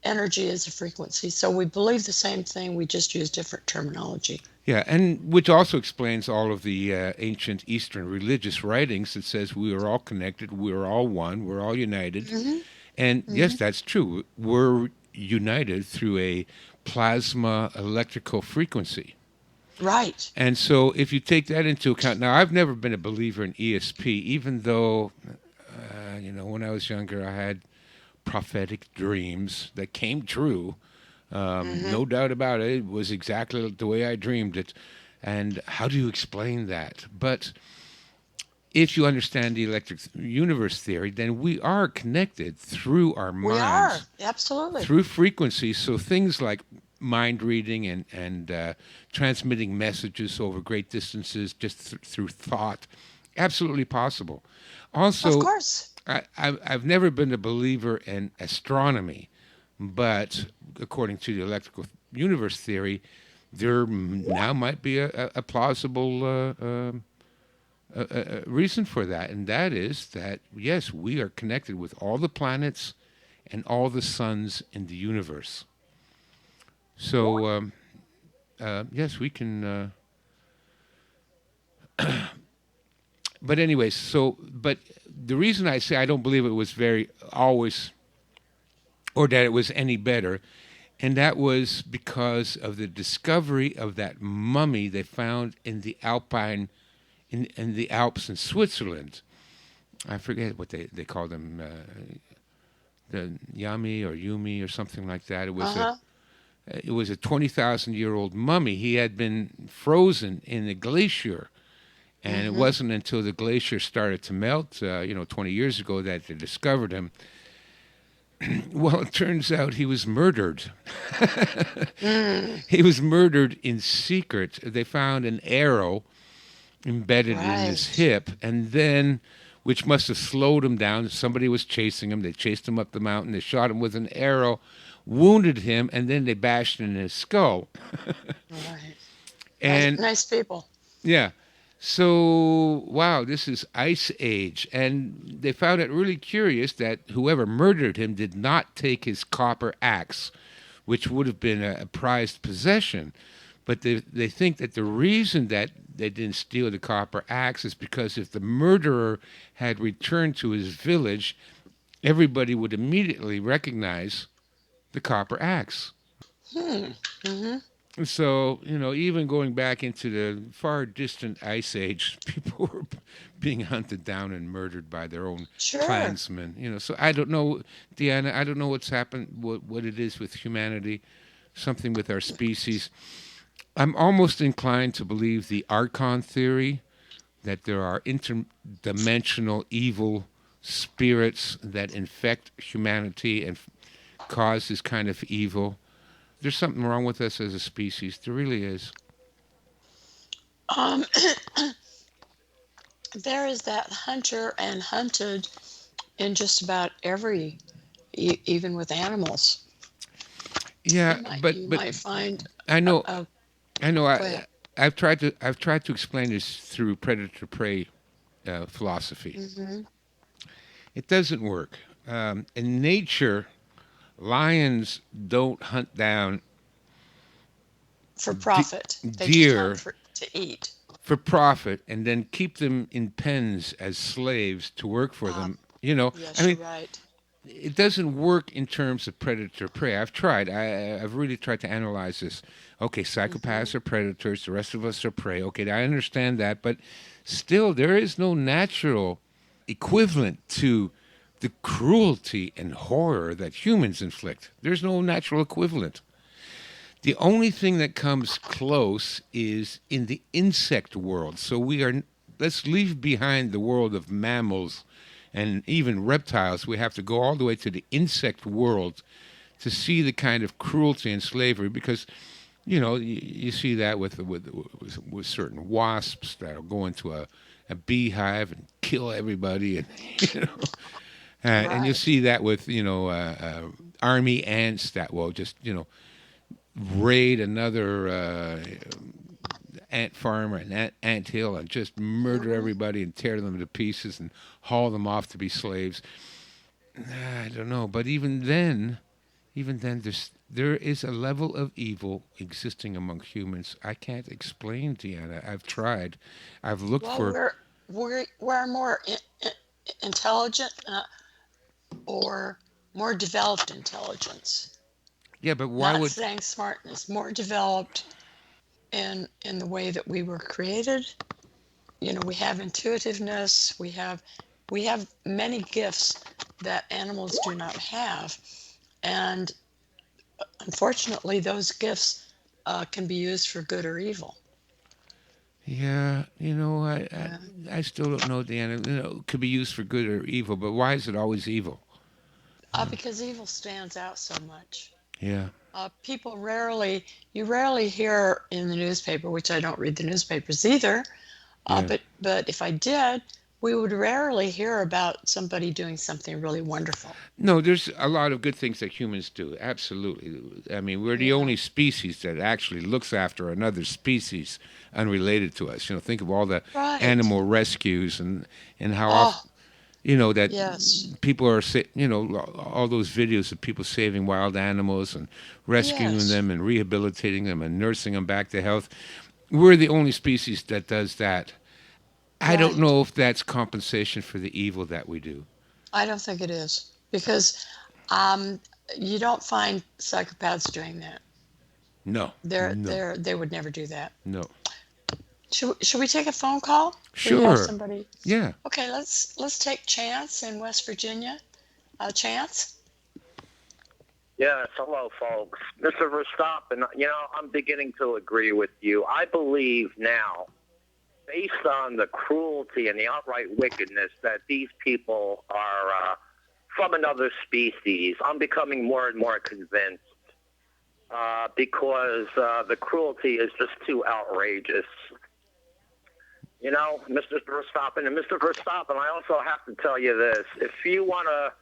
energy is a frequency. So we believe the same thing. We just use different terminology. Yeah, and which also explains all of the ancient Eastern religious writings that says we are all connected, we are all one, we're all united. Mhm. And yes, Mhm. that's true. We're united through a plasma electrical frequency. Right. And so if you take that into account, now I've never been a believer in ESP, even though, when I was younger, I had prophetic dreams that came true. Mhm. No doubt about it. It was exactly the way I dreamed it. And how do you explain that? But if you understand the electric universe theory, then we are connected through our We minds, are absolutely. through frequencies. So things like mind reading and transmitting messages over great distances just through thought, absolutely possible. Of Also, course. I've never been a believer in astronomy, but according to the electrical universe theory, there now might be a plausible reason for that, and that is that yes, we are connected with all the planets and all the suns in the universe. So yes, we can. But anyways, but the reason I say I don't believe it was very always or that it was any better, and that was because of the discovery of that mummy they found in the Alpine in the Alps in Switzerland. I forget what they call them, the Yami or Yumi or something like that. Uh-huh. It was a 20,000-year-old mummy. He had been frozen in a glacier, and it Mhm. wasn't until the glacier started to melt, 20 years ago, that they discovered him. Well, it turns out he was murdered. Mm. He was murdered in secret. They found an arrow embedded in his Right. hip, and then, which must have slowed him down. Somebody was chasing him. They chased him up the mountain. They shot him with an arrow, wounded him, and then they bashed in his skull. Right. Nice, And nice people. yeah, so wow, this is Ice Age, and they found it really curious that whoever murdered him did not take his copper axe, which would have been a prized possession. But they think that the reason that they didn't steal the copper axe is because if the murderer had returned to his village, everybody would immediately recognize the copper axe. Hmm. Mhm. So, even going back into the far distant ice age, people were being hunted down and murdered by their own Sure. clansmen. So I don't know, Deanna, I don't know what's happened, what it is with humanity, something with our species. I'm almost inclined to believe the Archon theory that there are interdimensional evil spirits that infect humanity and cause this kind of evil. There's something wrong with us as a species. There really is. Um, there is that hunter and hunted in just about every, even with animals. Yeah, but You but might find I a, know a I know. Go ahead. I've tried to explain this through predator prey philosophy. Hmm. It doesn't work. In nature, lions don't hunt down For de- profit, they just hunt deer for to eat. for profit and then keep them in pens as slaves to work for Uh, them. You know, I yes, mean, you're right. it doesn't work in terms of predator prey. I've tried. I've really tried to analyze this. Okay, Hmm. psychopaths are predators. The rest of us are prey. Okay, I understand that, but still, there is no natural equivalent to the cruelty and horror that humans inflict. There's no natural equivalent. The only thing that comes close is in the insect world. So we are, let's leave behind the world of mammals and even reptiles. We have to go all the way to the insect world to see the kind of cruelty and slavery because you see that with certain wasps that'll go into a beehive and kill everybody, and you know, and you Right. see that with army ants that will just raid another ant farm or an ant hill and just murder Hmm. everybody and tear them to pieces and haul them off to be slaves. I don't know, but even then, there is a level of evil existing among humans. I can't explain, Deanna. I've tried. I've looked Well, for. we're more intelligent, or more developed intelligence. Yeah, but why Not would? saying smartness, more developed in the way that we were created. We have intuitiveness. We have many gifts that animals do not have, and unfortunately, those gifts can be used for good or evil. Yeah, Yeah. I still don't know, Deanna. It could be used for good or evil, but why is it always evil? Because evil stands out so much. Yeah, You rarely hear in the newspaper, which I don't read the newspapers either. yeah. But if I did, we would rarely hear about somebody doing something really wonderful. No, there's a lot of good things that humans do. Absolutely. I mean, we're the Yeah. only species that actually looks after another species unrelated to us. Think of all the Right. animal rescues and how often Oh, that yes. people are all those videos of people saving wild animals and rescuing Yes. them and rehabilitating them and nursing them back to health. We're the only species that does that. I don't Right. know if that's compensation for the evil that we do. I don't think it is because um, you don't find psychopaths doing that. No, no, They would never do that. no. Should we take a phone call? We have Sure. somebody. Yeah. Okay, let's take Chance in West Virginia. Chance. Yes, hello, folks. Mr. Verstappen, I'm beginning to agree with you. I believe now, based on the cruelty and the outright wickedness that these people are from another species, I'm becoming more and more convinced because the cruelty is just too outrageous. Mr. Verstappen. And Mr. Verstappen, I also have to tell you this. If you want to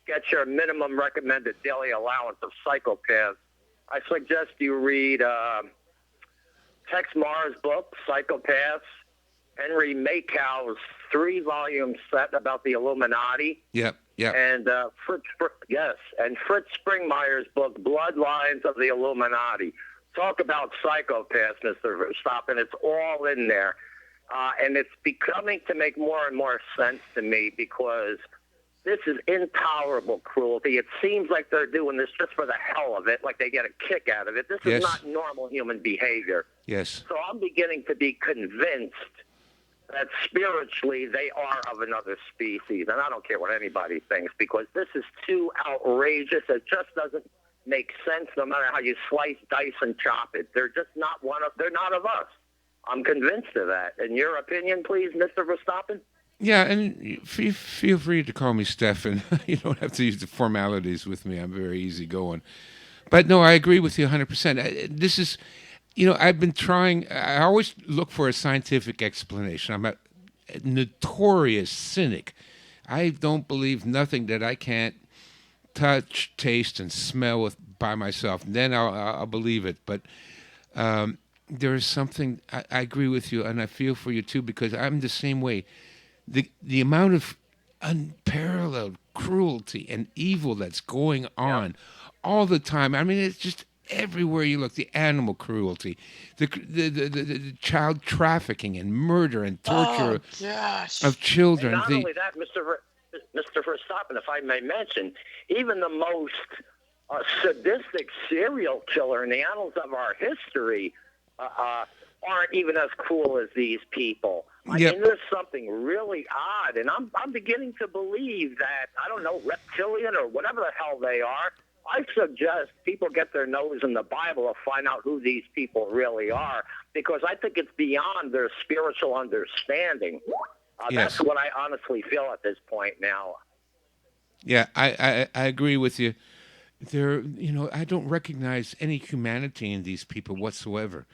get your minimum recommended daily allowance of psychopaths, I suggest you read Tex Marr's book, Psychopaths, Henry Makow's three-volume set about the Illuminati, Yep. Yep. and Fritz Springmeier's book, Bloodlines of the Illuminati. Talk about psychopaths, Mr. Verstappen. It's all in there. And it's becoming to make more and more sense to me because this is intolerable cruelty. It seems like they're doing this just for the hell of it, like they get a kick out of it. This is Yes. not normal human behavior. Yes. So I'm beginning to be convinced that spiritually they are of another species. And I don't care what anybody thinks because this is too outrageous. It just doesn't make sense no matter how you slice, dice, and chop it. They're not of us. I'm convinced of that. In your opinion, please, Mr. Verstappen? Yeah, and feel free to call me Stefan. You don't have to use the formalities with me. I'm very easygoing. But no, I agree with you 100%. This is, I've been trying. I always look for a scientific explanation. I'm a notorious cynic. I don't believe nothing that I can't touch, taste, and smell with by myself. Then I'll believe it. But there is something I agree with you, and I feel for you too because I'm the same way. The amount of unparalleled cruelty and evil that's going Yep. on all the time. I mean, it's just everywhere you look. The animal cruelty, the child trafficking and murder and torture Oh gosh. of And children. not only that, Mr. Verstappen, if I may mention, even the most sadistic serial killer in the annals of our history aren't even as cruel as these people. I Yep. mean, there's something really odd, and I'm beginning to believe that, I don't know, reptilian or whatever the hell they are. I suggest people get their nose in the Bible to find out who these people really are, because I think it's beyond their spiritual understanding. That's Yes. what I honestly feel at this point now. Yeah, I agree with you. I don't recognize any humanity in these people whatsoever.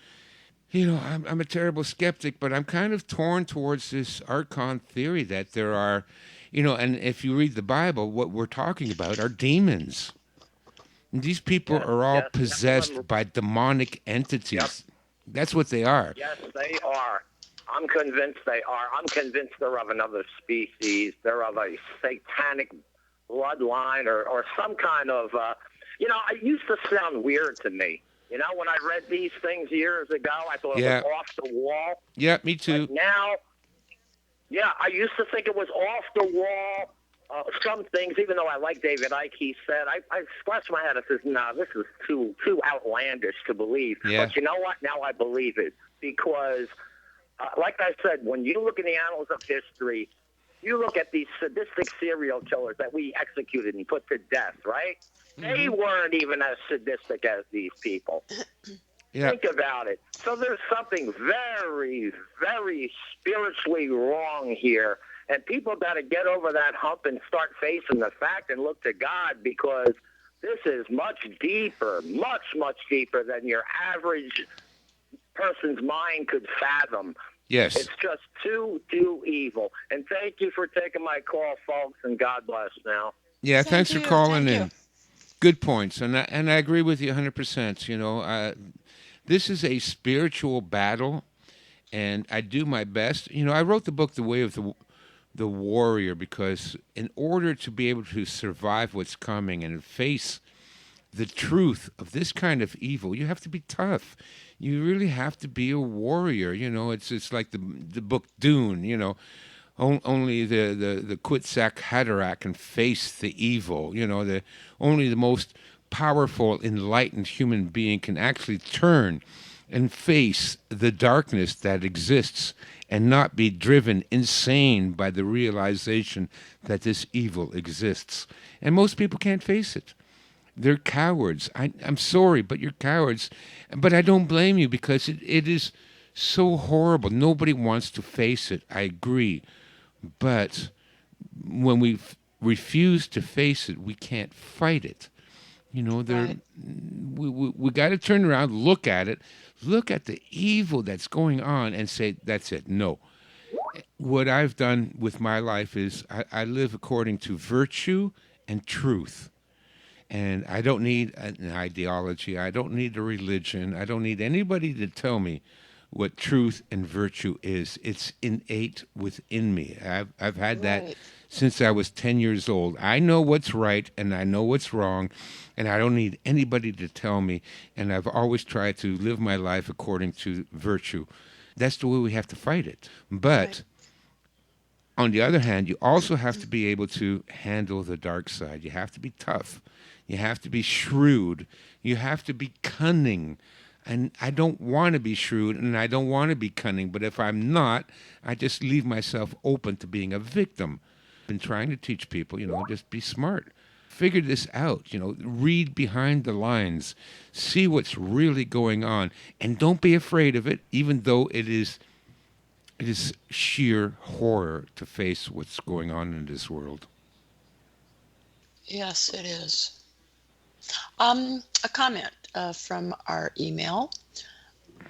I'm a terrible skeptic, but I'm kind of torn towards this archon theory that there are, and if you read the Bible, what we're talking about are demons. And these people Yes, are all yes, yes. possessed by demonic Yep. entities. That's what they are. Yes, they are. I'm convinced they are. I'm convinced they're of another species. They're of a satanic bloodline or some kind of, it used to sound weird to me. When I read these things years ago, I thought it Yeah. was off the wall. Yeah, me But too. now, yeah, I used to think it was off the wall. Some things, even though I like David Icke, he said, I scratched my head. I says, no, this is too outlandish to believe. Yeah. But you know what? Now I believe it because, like I said, when you look in the annals of history, you look at these sadistic serial killers that we executed and put to death, right? They weren't even as sadistic as these people. Yeah. Think about it. So there's something very, very spiritually wrong here. And people got to get over that hump and start facing the fact and look to God, because this is much deeper, much, much deeper than your average person's mind could fathom. Yes. It's just too evil. And thank you for taking my call, folks, and God bless now. Yeah, Thank thanks for you. calling Thank in. Good points, and I agree with you 100%. This is a spiritual battle, and I do my best. I wrote the book The Way of the Warrior because in order to be able to survive what's coming and face the truth of this kind of evil, you have to be tough. You really have to be a warrior. It's like the book Dune. Only the Quetzalcoatl Haderach can face the evil. Only the most powerful, enlightened human being can actually turn and face the darkness that exists and not be driven insane by the realization that this evil exists. And most people can't face it. They're cowards. I'm sorry, but you're cowards. But I don't blame you because it is so horrible. Nobody wants to face it. I agree. But when we refuse to face it, we can't fight it. Right. We got to turn around, look at it, look at the evil that's going on, and say, "That's it." No. What I've done with my life is I live according to virtue and truth. And I don't need an ideology. I don't need a religion. I don't need anybody to tell me what truth and virtue is. It's innate within me. I've had that Right. since I was 10 years old. I know what's right and I know what's wrong, and I don't need anybody to tell me. And I've always tried to live my life according to virtue. That's the way we have to fight it. Right. But on the other hand, you also have to be able to handle the dark side. You have to be tough. You have to be shrewd. You have to be cunning. And I don't want to be shrewd and I don't want to be cunning, but if I'm not, I just leave myself open to being a victim. I've been trying to teach people, just be smart. Figure this out, read behind the lines, see what's really going on, and don't be afraid of it, even though it is sheer horror to face what's going on in this world. Yes, it is. A comment from our email.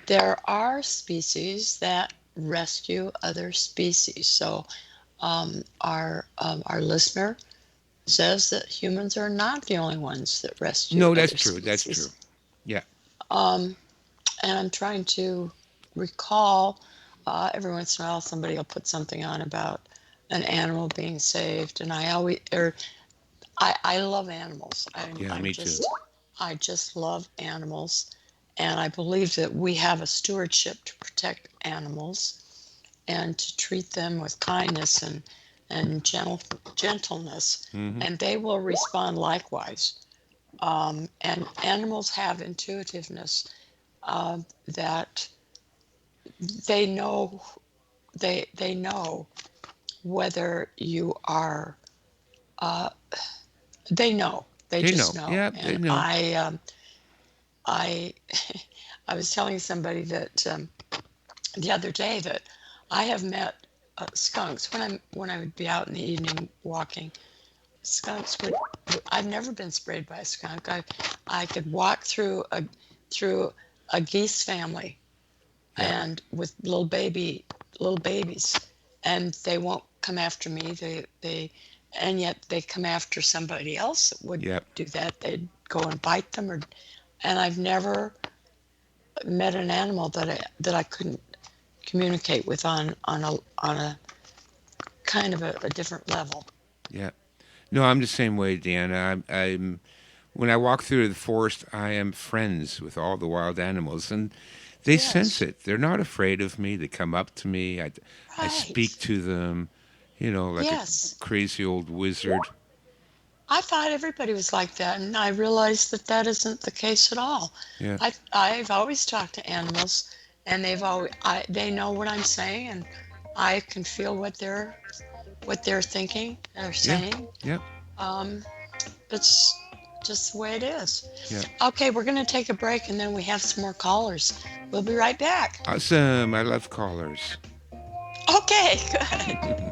There are species that rescue other species. So our listener says that humans are not the only ones that rescue No, other that's true. That's true. species. Yeah. Um, and I'm trying to recall. Every once in a while, somebody will put something on about an animal being saved, and I love animals. Yeah, me too. I just love animals, and I believe that we have a stewardship to protect animals and to treat them with kindness and gentleness, Hmm. and they will respond likewise. And animals have intuitiveness, that they know they know whether you are. Uh, they know. They They just know. know. Yeah, they And know. I I was telling somebody that the other day that I have met skunks when I would be out in the evening walking. Skunks would. I've never been sprayed by a skunk. I could walk through a geese family Yeah. and with little babies, and they won't come after me. They and yet they come after somebody else that would Yep. do that. They'd go and bite them, and I've never met an animal that I couldn't communicate with on a kind of a different level. Yeah. No, I'm the same way, Deanna. I'm when I walk through the forest, I am friends with all the wild animals, and they sense Yes, it. They're not afraid of me. They come up to me. I speak right. to them, like a Yes. crazy old wizard. I thought everybody was like that, and I realized that that isn't the case at all. Yeah. I've always talked to animals, and they know what I'm saying, and I can feel what they're thinking, they're Yeah. saying. Yeah. Um, it's just the way it is. Yeah. Okay, we're going to take a break, and then we have some more callers. We'll be right back. Awesome. I love callers. Okay, good.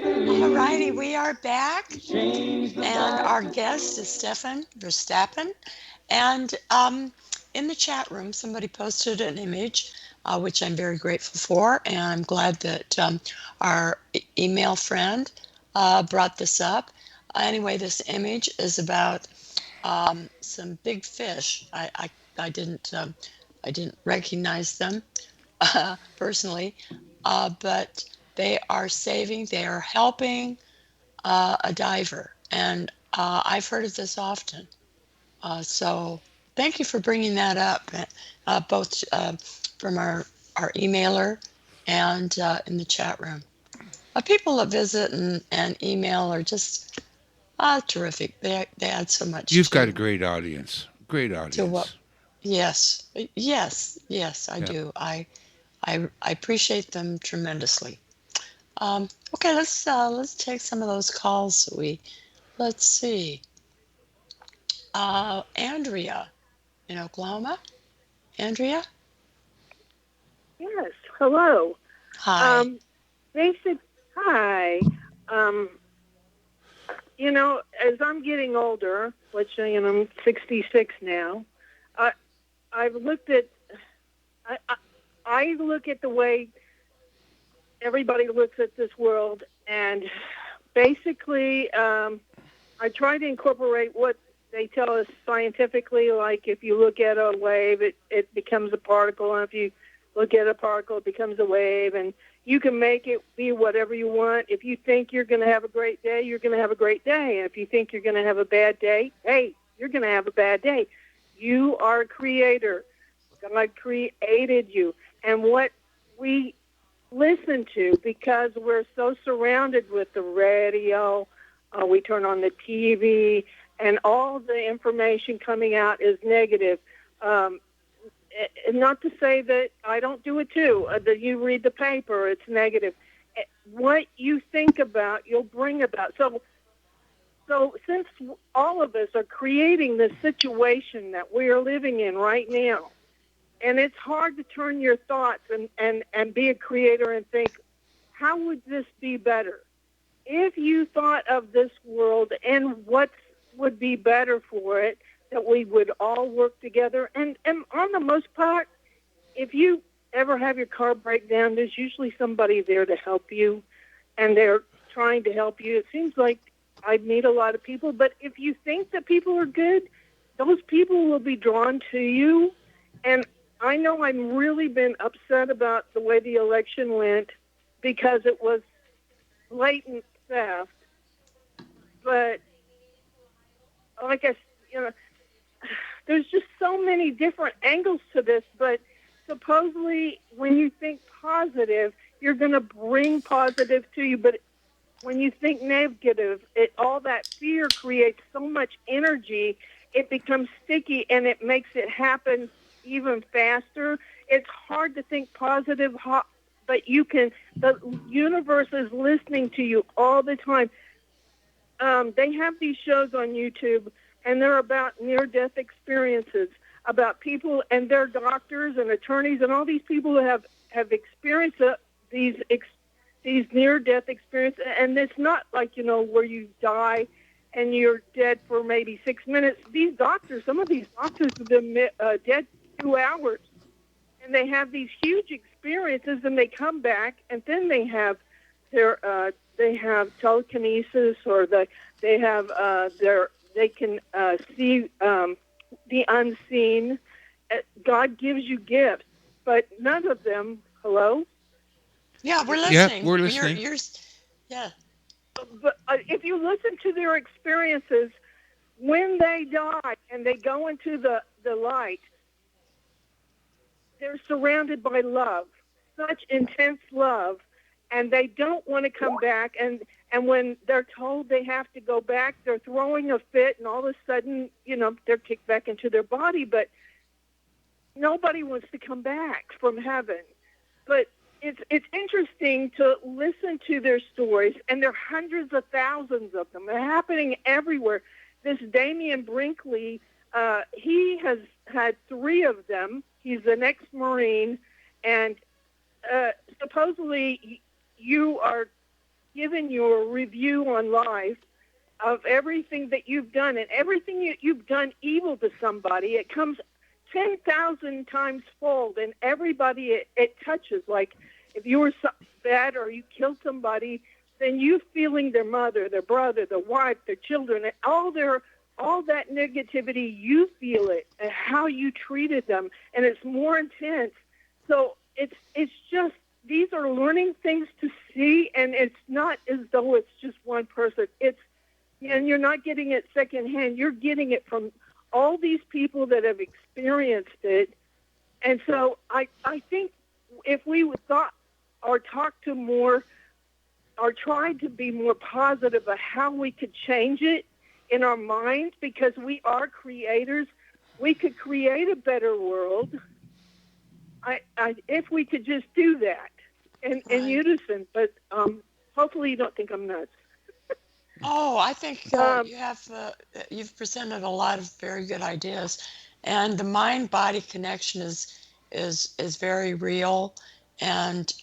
All righty, we are back, and our guest is Stefan Verstappen. And in the chat room, somebody posted an image, which I'm very grateful for, and I'm glad that our email friend brought this up. Anyway, this image is about some big fish. I didn't recognize them personally, but they are helping a diver, and I've heard of this often. So thank you for bringing that up, both from our emailer and in the chat room. People that visit and email are just terrific. They add so much You've got a great audience. Great to what. audience. Yes, yes, I Yeah. do. I appreciate them tremendously. Okay, let's take some of those calls. Let's see. Andrea in Oklahoma. Andrea, Yes. Hello. hi. Um, basic. Hi. Um, as I'm getting older, which I'm 66 now, I I've looked at I look at the way everybody looks at this world, and basically, I try to incorporate what they tell us scientifically. Like if you look at a wave, it becomes a particle, and if you look at a particle, it becomes a wave, and you can make it be whatever you want. If you think you're going to have a great day, you're going to have a great day. And if you think you're going to have a bad day, hey, you're going to have a bad day. You are a creator. God created you. And what we listen to, because we're so surrounded with the radio, we turn on the TV, and all the information coming out is negative. And not to say that I don't do it too, that you read the paper, it's negative. What you think about, you'll bring about. So since all of us are creating the situation that we are living in right now, and it's hard to turn your thoughts and be a creator and think, how would this be better? If you thought of this world and what would be better for it, that we would all work together. And on the most part, if you ever have your car break down, there's usually somebody there to help you, and they're trying to help you. It seems like I meet a lot of people, but if you think that people are good, those people will be drawn to you. And I know I'm really been upset about the way the election went because it was blatant theft. But like I, you know, there's just so many different angles to this. But supposedly, when you think positive, you're going to bring positive to you. But when you think negative, all that fear creates so much energy, it becomes sticky and it makes it happen even faster. It's hard to think positive, but you can. The universe is listening to you all the time. They have these shows on YouTube, and they're about near-death experiences, about people and their doctors and attorneys and all these people who have experienced these these near-death experiences. And it's not like, where you die and you're dead for maybe 6 minutes. These doctors, some of these doctors have been dead 2 hours, and they have these huge experiences, and they come back, and then they have they have telekinesis, or they can see the unseen. God gives you gifts, but none of them. Hello. Yeah, we're Yep, listening. we're listening. Yeah. But if you listen to their experiences, when they die and they go into the light, they're surrounded by love, such intense love, and they don't want to come back. And when they're told they have to go back, they're throwing a fit, and all of a sudden, they're kicked back into their body. But nobody wants to come back from heaven. But it's interesting to listen to their stories, and there are hundreds of thousands of them. They're happening everywhere. This Damian Brinkley, he has had 3 of them. He's an ex-Marine, and supposedly you are given your review on life of everything that you've done, and everything you've done evil to somebody, it comes 10,000 times fold, and everybody it touches. Like if you were so bad or you killed somebody, then you feeling their mother, their brother, their wife, their children, and all that negativity, you feel it, and how you treated them, and it's more intense. So it's just, these are learning things to see, and it's not as though it's just one person. And you're not getting it secondhand. You're getting it from all these people that have experienced it. And so I think if we would thought or talk to more or tried to be more positive about how we could change it in our minds, because we are creators, we could create a better world. If we could just do that in unison. But hopefully you don't think I'm nuts. Oh, I think you've presented a lot of very good ideas, and the mind-body connection is very real, and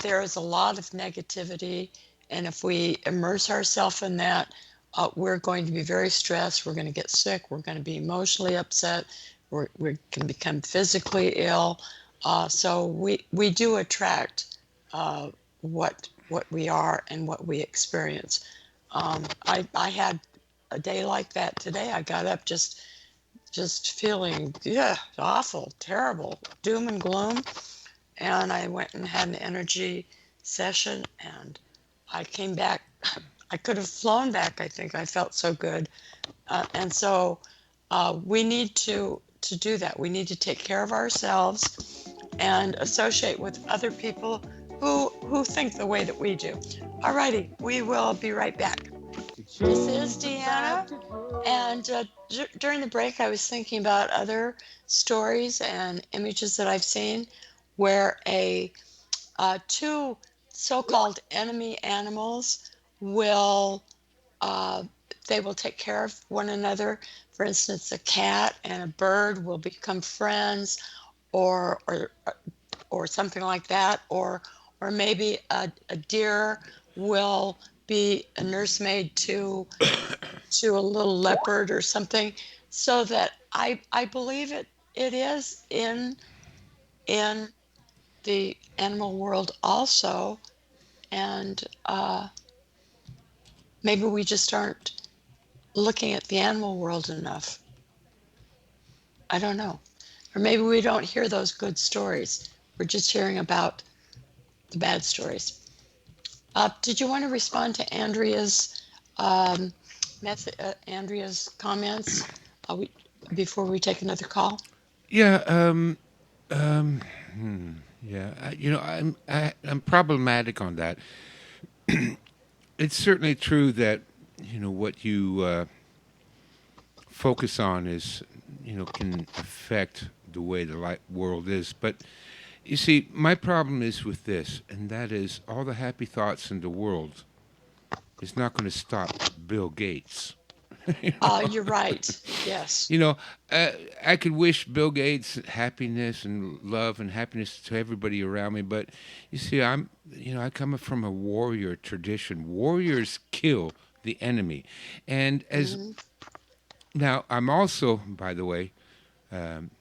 there is a lot of negativity, and if we immerse ourselves in that, we're going to be very stressed. We're going to get sick. We're going to be emotionally upset. We can become physically ill. So we do attract what we are and what we experience. I had a day like that today. I got up just feeling awful, terrible, doom and gloom, and I went and had an energy session, and I came back. I could have flown back. I think I felt so good, and so we need to do that. We need to take care of ourselves and associate with other people who think the way that we do. Alrighty, we will be right back. This is Deanna, and during the break I was thinking about other stories and images that I've seen where two so-called enemy animals will they will take care of one another. For instance, a cat and a bird will become friends, or something like that, or maybe a deer will be a nursemaid to a little leopard or something. So that I believe it is in the animal world also, and maybe we just aren't looking at the animal world enough. I don't know. Or maybe we don't hear those good stories. We're just hearing about the bad stories. Did you want to respond to um, Andrea's comments before we take another call? Yeah. Um, yeah. I'm problematic on that. It's certainly true that what you focus on is can affect the way the world is. But you see, my problem is with this, and that is all the happy thoughts in the world is not going to stop Bill Gates. you know, You're right. Yes. you know, uh, I could wish Bill Gates happiness and love and happiness to everybody around me, but you see, I come from a warrior tradition. Warriors kill the enemy, and as Hmm. now I'm also, by the way, um,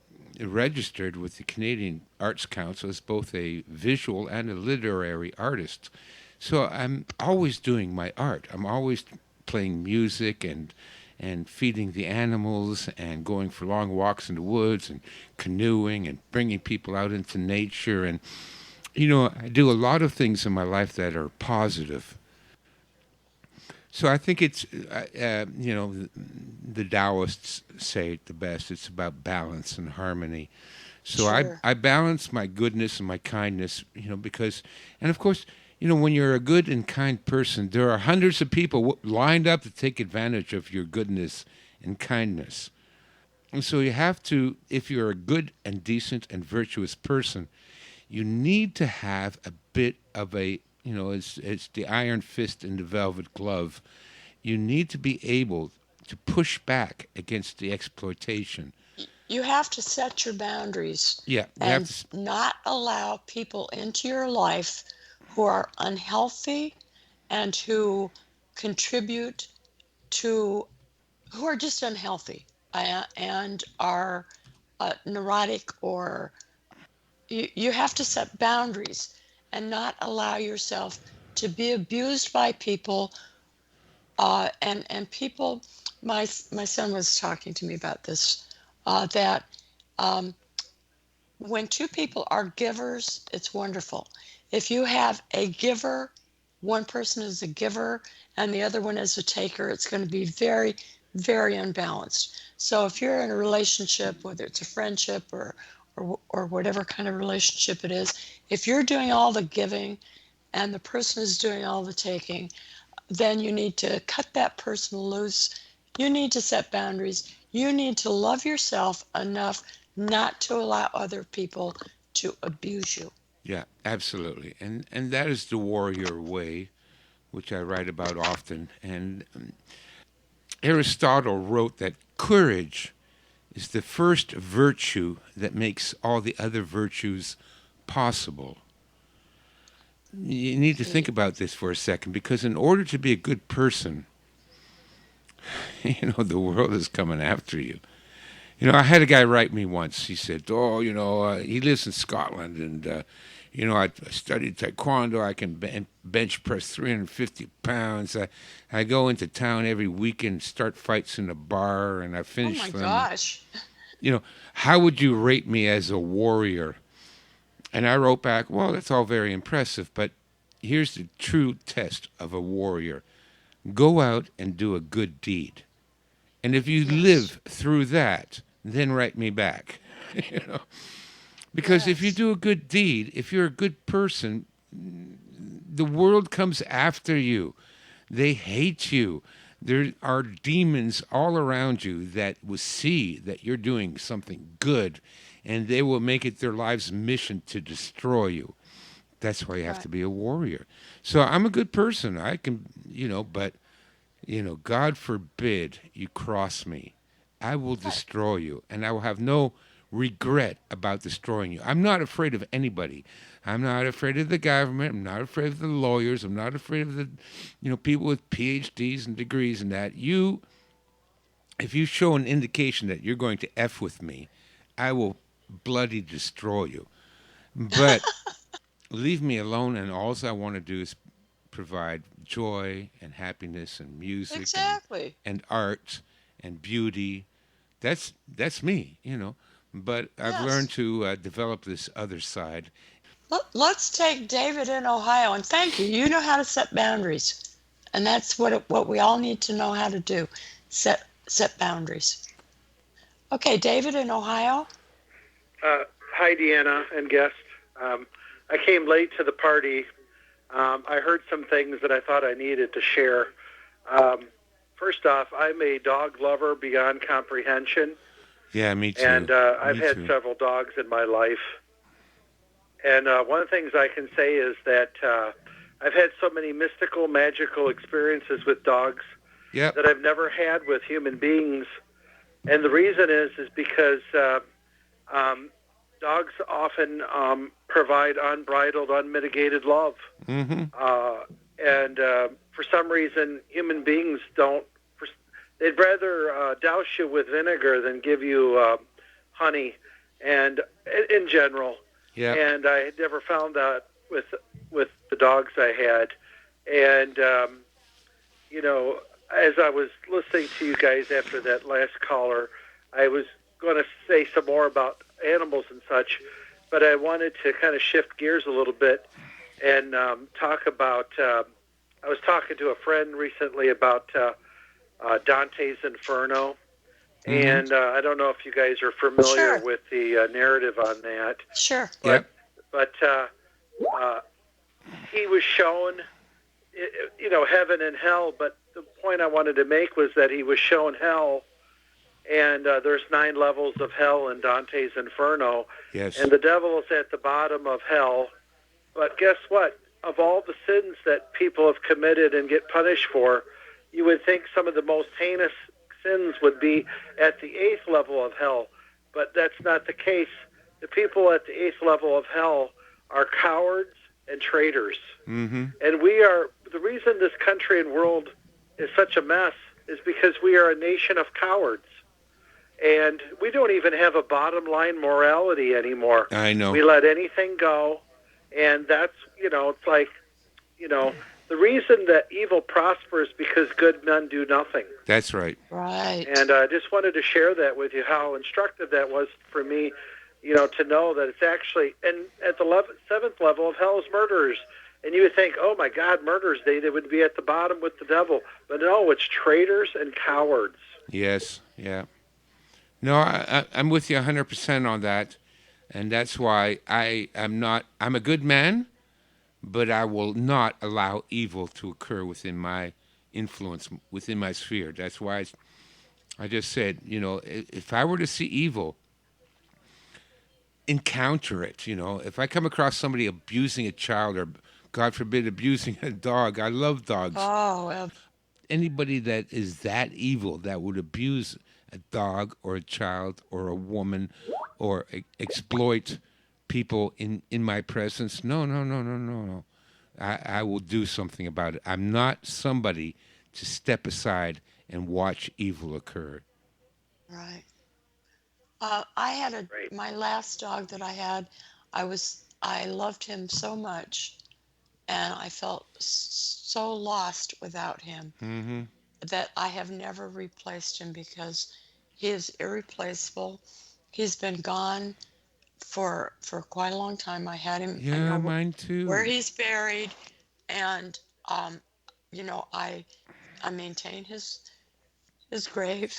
registered with the Canadian Arts Council as both a visual and a literary artist. So I'm always doing my art. I'm always playing music and feeding the animals and going for long walks in the woods and canoeing and bringing people out into nature. And I do a lot of things in my life that are positive. So I think it's the Taoists say it the best. It's about balance and harmony. So Sure. I balance my goodness and my kindness, because, and of course, when you're a good and kind person, there are hundreds of people lined up to take advantage of your goodness and kindness. And so you have to, if you're a good and decent and virtuous person, you need to have a bit of a, it's the iron fist and the velvet glove. You need to be able to push back against the exploitation. You have to set your boundaries Yeah, you have and to. not allow people into your life who are unhealthy and who contribute to, who are just unhealthy and are neurotic, or you have to set boundaries and not allow yourself to be abused by people. And people, my son was talking to me about this, that um, when two people are givers, it's wonderful. If you have a giver, one person is a giver and the other one is a taker, it's going to be very, very unbalanced. So if you're in a relationship, whether it's a friendship or whatever kind of relationship it is, if you're doing all the giving and the person is doing all the taking, then you need to cut that person loose. You need to set boundaries. You need to love yourself enough not to allow other people to abuse you. Yeah, absolutely. And that is the warrior way, which I write about often. And Aristotle wrote that courage is the first virtue that makes all the other virtues possible. You need to think about this for a second, because in order to be a good person, the world is coming after you. I had a guy write me once. He said, "Oh, he lives in Scotland, and I studied taekwondo. I can bench press 350 pounds. I go into town every weekend, start fights in a bar, and I Oh finish my them. gosh. You know, how would you rate me as a warrior?" And I wrote back, "Well, that's all very impressive, but here's the true test of a warrior: go out and do a good deed. And if you Yes. live through that, then write me back." you know, because if you Yes. do a good deed, if you're a good person, the world comes after you. They hate you. There are demons all around you that will see that you're doing something good, and they will make it their life's mission to destroy you. That's why you have Right. to be a warrior. So I'm a good person. I can, but God forbid you cross me. I will Right. destroy you, and I will have no regret about destroying you. I'm not afraid of anybody. I'm not afraid of the government. I'm not afraid of the lawyers. I'm not afraid of the, people with PhDs and degrees and that. If you show an indication that you're going to F with me, I will bloody destroy you. But leave me alone, and all I want to do is provide joy and happiness and music and Exactly. art and beauty That's me, you know. But I've learned Yes. to develop this other side. Let's take David in Ohio, and thank you. You know how to set boundaries, and that's what we all need to know how to do. Set boundaries. Okay, David in Ohio. Uh, Hi, Deanna and guest. Um, I came late to the party. I heard some things that I thought I needed to share. Um, First off, I'm a dog lover beyond comprehension, Yeah, me and too. I've Me had too. several dogs in my life. And one of the things I can say is that I've had so many mystical, magical experiences with dogs Yep. that I've never had with human beings. And the reason is because um, dogs often provide unbridled, unmitigated love. Mm-hmm. Uh, and for some reason, human beings don't. They'd rather douse you with vinegar than give you honey, and in general. Yep. And I had never found that with the dogs I had. And you know, as I was listening to you guys after that last caller, I was going to say some more about animals and such, but I wanted to kind of shift gears a little bit and talk about. I was talking to a friend recently about Dante's Inferno, Mm-hmm. and I don't know if you guys are familiar Sure, with the narrative on that, sure. but Yep. but he was shown, heaven and hell. But the point I wanted to make was that he was shown hell, and there's 9 levels of hell in Dante's Inferno, Yes. and the devil is at the bottom of hell. But guess what? Of all the sins that people have committed and get punished for, you would think some of the most heinous sins would be at the 8th level of hell. But that's not the case. The people at the 8th level of hell are cowards and traitors. Mm-hmm. And we are, the reason this country and world is such a mess is because we are a nation of cowards. And we don't even have a bottom line morality anymore. I know. We let anything go. And that's, it's like, the reason that evil prospers because good men do nothing. That's right. Right. And I just wanted to share that with you, how instructive that was for me, to know that it's actually, and at the 7th level of hell is murderers. And you would think, oh my God, murderers, they would be at the bottom with the devil. But no, it's traitors and cowards. Yes. Yeah. No, I'm with you 100% on that, and that's why I'm not. I'm a good man, but I will not allow evil to occur within my influence, within my sphere. That's why I just said, if I were to see evil, encounter it. If I come across somebody abusing a child or, God forbid, abusing a dog, I love dogs. Oh, Anybody that is that evil that would abuse a dog or a child or a woman or exploit people in my presence, no, no, no, no, no, no. I will do something about it. I'm not somebody to step aside and watch evil occur. right. I had Right. my last dog that I had. I loved him so much, and I felt so lost without him Mm-hmm. that I have never replaced him because he is irreplaceable. He's been gone for quite a long time. I had him. I Yeah, know mine where too. he's buried, and um, I maintain his grave,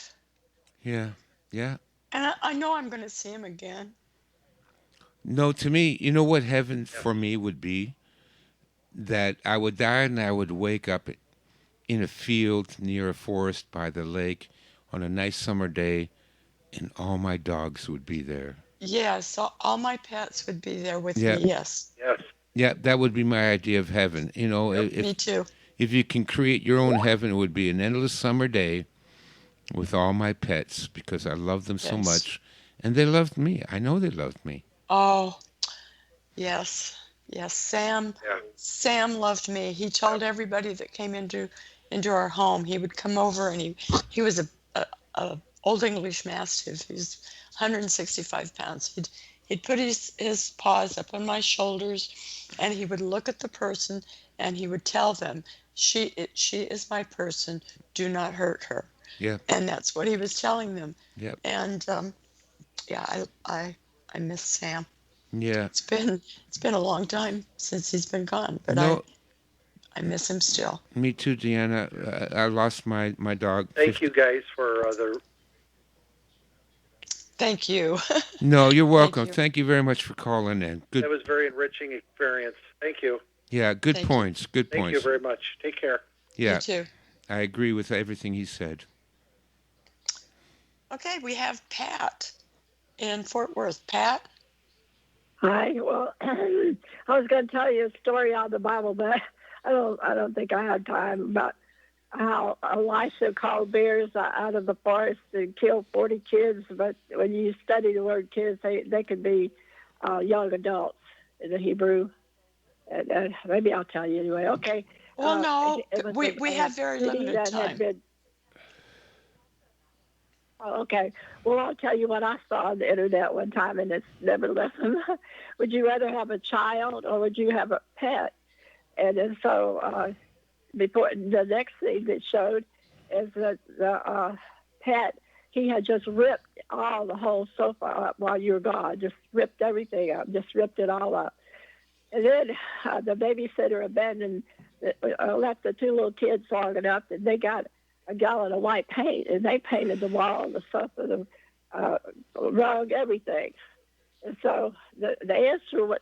Yeah, yeah. and I know I'm going to see him again. No, to me, you know what heaven Yep. for me would be? That I would die and I would wake up in a field near a forest by the lake on a nice summer day, and all my dogs would be there. Yes, all my pets would be there with Yeah, me. Yes, Yes. yeah, that would be my idea of heaven. Yep. me too. If you can create your own heaven, it would be an endless summer day with all my pets because I love them so Yes. much, and they loved me. I know they loved me. Oh, yes, yes. Sam, Yeah. Sam loved me. He told everybody that came into our home. He would come over, and he was a old English Mastiff. He's 165 pounds. He'd put his paws up on my shoulders, and he would look at the person, and he would tell them, she is my person. Do not hurt her. Yeah. And that's what he was telling them. Yep. And yeah, I miss Sam. Yeah. It's been a long time since he's been gone, but No, I miss him still. me too, Deanna. I lost my dog Thank 50. you guys for the. Thank you. No, you're Thank welcome. you. Thank you very much for calling in. Good. That was a very enriching experience. Thank you. Yeah, good Thank you. points. Good Thank you points. very much. Take care. You Yeah, too. I agree with everything he said. Okay, we have Pat in Fort Worth. Pat? Hi. Well, I was going to tell you a story out of the Bible, but I don't think I had time about how Elisha called bears out of the forest and killed 40 kids. But when you study the word kids, they could be young adults in the Hebrew. And maybe I'll tell you anyway. Okay. Well, no, It was we a have very city limited that had time. been. Oh, okay. Well, I'll tell you what I saw on the internet one time, and it's never left. Would you rather have a child or would you have a pet? And then so before the next thing that showed is that the pet, he had just ripped all the whole sofa up while you were gone, just ripped everything up, just ripped it all up. And then the babysitter abandoned, left the two little kids long enough that they got a gallon of white paint and they painted the wall, the sofa, the rug, everything. And so the answer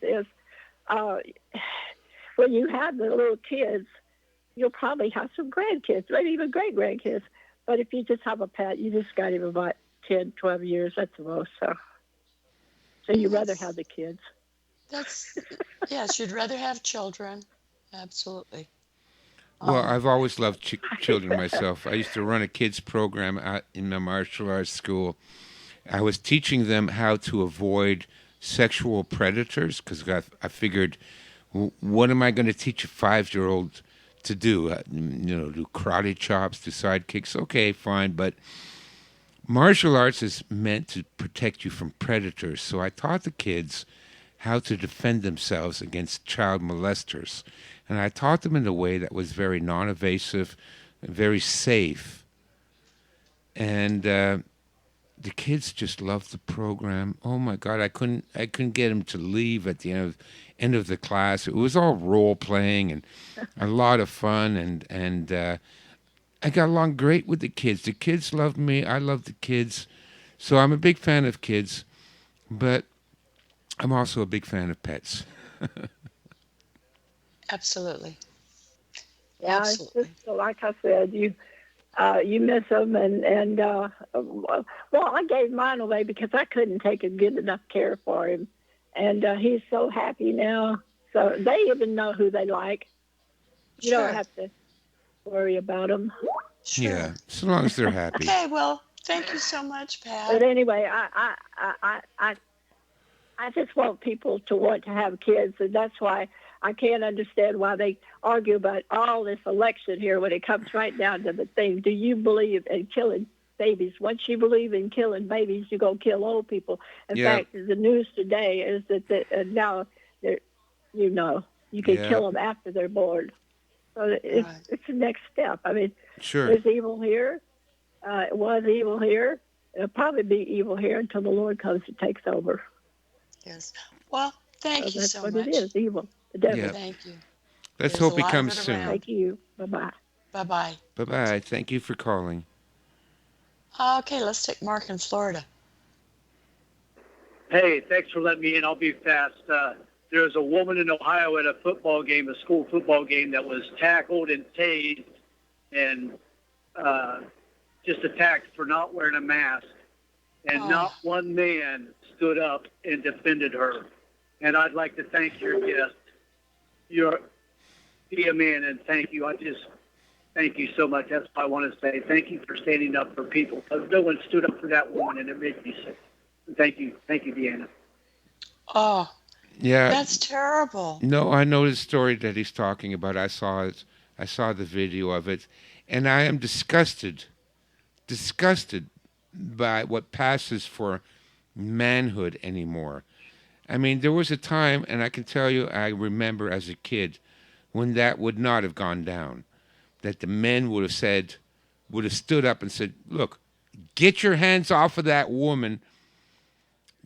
is uh, when you have the little kids, you'll probably have some grandkids, maybe even great grandkids. But if you just have a pet, you just got him about 10, 12 years at the most. So you'd rather have the kids. That's yes, you'd rather have children. Absolutely. Well, Um, I've always loved children myself. I used to run a kids program out in the martial arts school. I was teaching them how to avoid sexual predators because I figured, what am I going to teach a 5-year-old to do? Do karate chops, do side kicks. Okay, fine, but martial arts is meant to protect you from predators. So I taught the kids how to defend themselves against child molesters. And I taught them in a way that was very non invasive, very safe. And the kids just loved the program. Oh my God, I couldn't get them to leave at the end of the class. It was all role playing and a lot of fun, and I got along great with the kids. The kids loved me. I loved the kids. So I'm a big fan of kids, but I'm also a big fan of pets. absolutely. Yeah, it's Absolutely. just like I said, you miss them, and well, I gave mine away because I couldn't take a good enough care for him, and he's so happy now. So they even know who they like. You don't Sure. have to worry about them. Yeah, Sure. so long as they're happy. Okay, well, thank you so much, But Pat. anyway, I just want people to want to have kids, and that's why I can't understand why they argue about all this election here when it comes right down to the thing. Do you believe in killing babies? Once you believe in killing babies, you go kill old people. In Yeah, fact, the news today is that now they're, you can yeah, kill them after they're born. So Right. it's the next step. I mean, sure. there's evil here. It was evil here. It'll probably be evil here until the Lord comes and takes over. Yes. Well, So thank you that's so what it much. is, evil, the devil. Yeah, Thank you. let's There's a hope he lot of comes it soon. around. Thank you. Bye-bye. Bye bye. Bye bye. Thank you for calling. Okay, let's take Mark in Florida. Hey, thanks for letting me in. I'll be fast. There was a woman in Ohio at a football game, a school football game, that was tackled and tased and just attacked for not wearing a mask. And Oh, not one man stood up and defended her. And I'd like to thank your guest. You're be a man, and thank you. Thank you so much. That's what I want to say. Thank you for standing up for people. Because no one stood up for that woman, and it made me sick. Thank you, Deanna. oh, Yeah, that's terrible. no, I know the story that he's talking about. I saw it. I saw the video of it, and I am disgusted by what passes for manhood anymore. I mean, there was a time, and I can tell you, I remember as a kid when that would not have gone down. That the men would have said, would have stood up and said, "Look, get your hands off of that woman.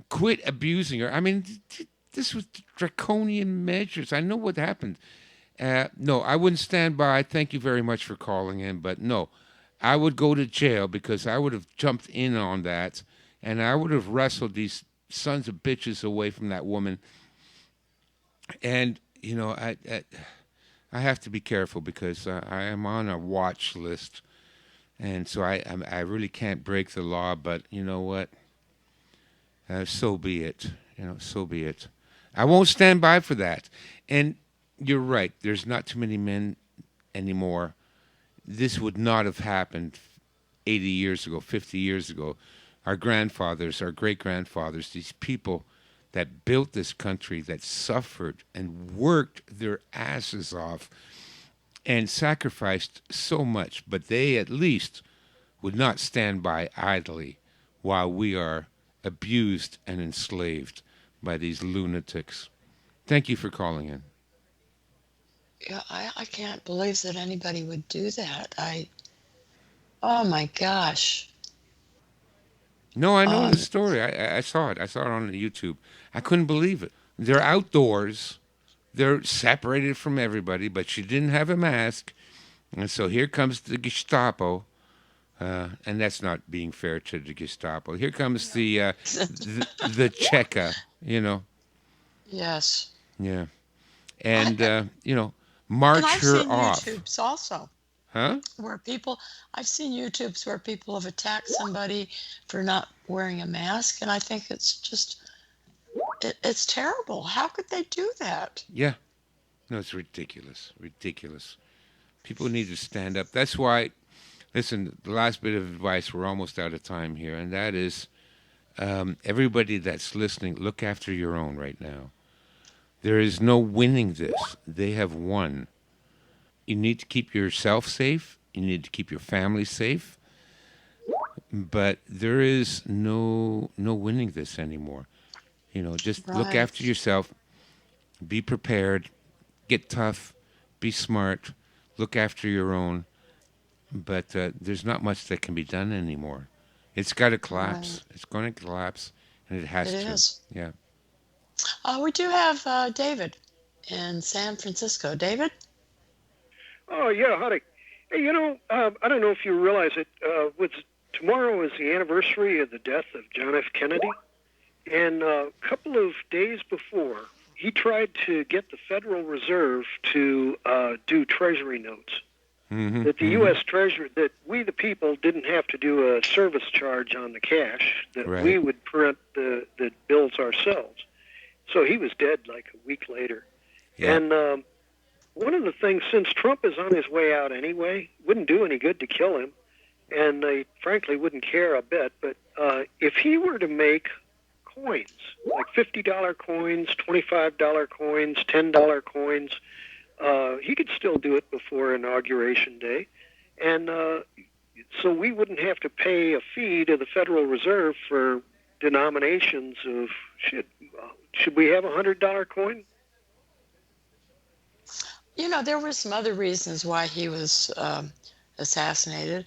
Quit abusing her." I mean, this was draconian measures. I know what happened. No, I wouldn't stand by. Thank you very much for calling in, but no, I would go to jail because I would have jumped in on that, and I would have wrestled these sons of bitches away from that woman. And I have to be careful because I am on a watch list, and so I really can't break the law. But you know what? So be it. So be it. I won't stand by for that. And you're right. There's not too many men anymore. This would not have happened 80 years ago, 50 years ago. Our grandfathers, our great grandfathers, these people that built this country, that suffered and worked their asses off and sacrificed so much, but they at least would not stand by idly while we are abused and enslaved by these lunatics. Thank you for calling in. Yeah, I can't believe that anybody would do that. Oh my gosh. No, I know the Um, story. I saw it. I saw it on YouTube. I couldn't believe it. They're outdoors. They're separated from everybody, but she didn't have a mask. And so here comes the Gestapo. And that's not being fair to the Gestapo. Here comes the Cheka, yes. Yeah. I, And, and march I've her seen off. YouTubes also Huh? where I've seen YouTubes where people have attacked somebody for not wearing a mask, and I think it's terrible. How could they do that? Yeah. No, it's ridiculous. Ridiculous. People need to stand up. That's why, listen, the last bit of advice, we're almost out of time here, and that is everybody that's listening, look after your own right now. There is no winning this. They have won. You need to keep yourself safe. You need to keep your family safe. But there is no winning this anymore. Just look Right. after yourself. Be prepared. Get tough. Be smart. Look after your own. But there's not much that can be done anymore. It's got to Right. collapse. It's going to collapse, and it It has to. is. Yeah. We do have David in San Francisco. David? Oh yeah, howdy. Hey, I don't know if you realize it. Tomorrow is the anniversary of the death of John F. Kennedy, and a couple of days before, he tried to get the Federal Reserve to do Treasury notes. Mm-hmm. That the Mm-hmm. U.S. Treasury, that we the people didn't have to do a service charge on the cash, that we Right. would print the bills ourselves. So he was dead like a week later. Yeah. And one of the things, since Trump is on his way out anyway, wouldn't do any good to kill him, and they frankly wouldn't care a bit. But if he were to make coins, like $50 coins, $25 coins, $10 coins, he could still do it before Inauguration Day. And so we wouldn't have to pay a fee to the Federal Reserve for denominations of, should we have $100 coin? There were some other reasons why he was assassinated.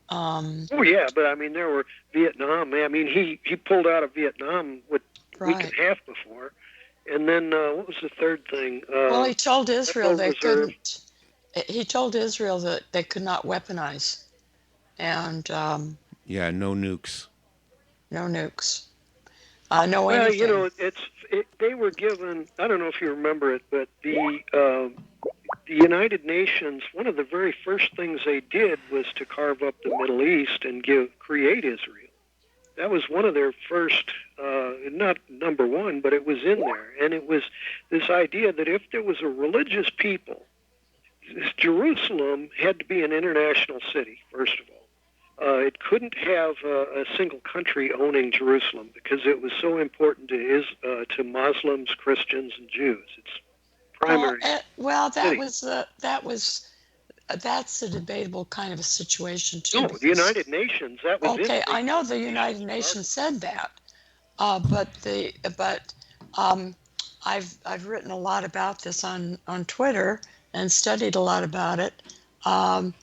Oh yeah, but I mean there were Vietnam. I mean he pulled out of Vietnam what a week and Right. a half before, and then what was the third thing? Well, he told Israel Federal they Reserve. couldn't. He told Israel that they could not weaponize, and Yeah. No nukes. no nukes, no Well, anything. they were given. I don't know if you remember it, but the United Nations. One of the very first things they did was to carve up the Middle East and create Israel. That was one of their first, not number one, but it was in there. And it was this idea that if there was a religious people, Jerusalem had to be an international city, first of all. It couldn't have a single country owning Jerusalem because it was so important to Muslims, Christians, and Jews. It's primary That city. was that's a debatable kind of a situation too. No, the Because United Nations, that was okay, it. I know the United Nations said that, but I've written a lot about this on Twitter and studied a lot about it. Um,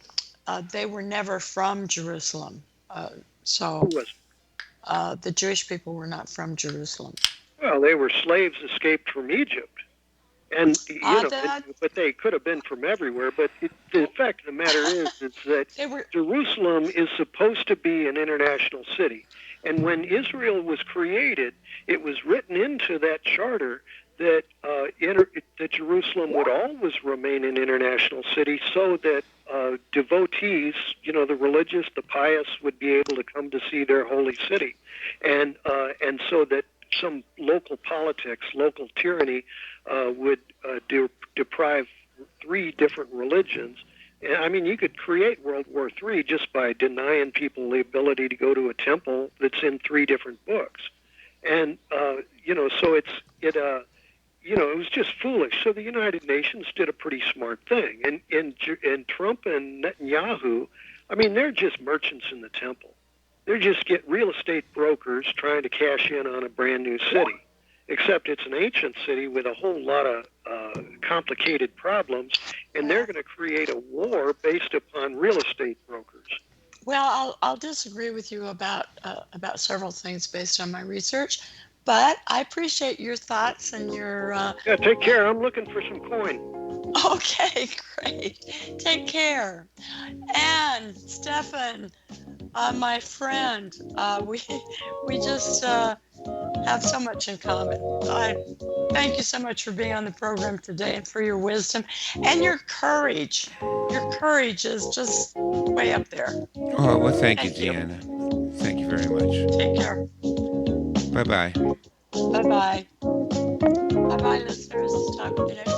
they were never from Jerusalem. So Who was? the Jewish people were not from Jerusalem. Well, they were slaves escaped from Egypt. And That but they could have been from everywhere. But the fact of the matter is that they were. Jerusalem is supposed to be an international city. And when Israel was created, it was written into that charter that that Jerusalem would always remain an international city, so that devotees, the religious, the pious, would be able to come to see their holy city, and so that some local politics, local tyranny, would deprive three different religions. I mean, you could create World War III just by denying people the ability to go to a temple that's in three different books, and so it was just foolish. So the United Nations did a pretty smart thing, and Trump and Netanyahu, I mean, they're just merchants in the temple. They're just real estate brokers trying to cash in on a brand new city, except it's an ancient city with a whole lot of complicated problems, and they're going to create a war based upon real estate brokers. Well, I'll disagree with you about several things based on my research, but I appreciate your thoughts and your. Yeah, take care. I'm looking for some coin. Okay, great. Take care. And Stefan, my friend, we just have so much in common. I thank you so much for being on the program today and for your wisdom and your courage. Your courage is just way up there. Oh, well, thank you, Deanna. Thank you very much. Take care. Bye-bye. Bye-bye. Bye-bye, listeners. Talk to you next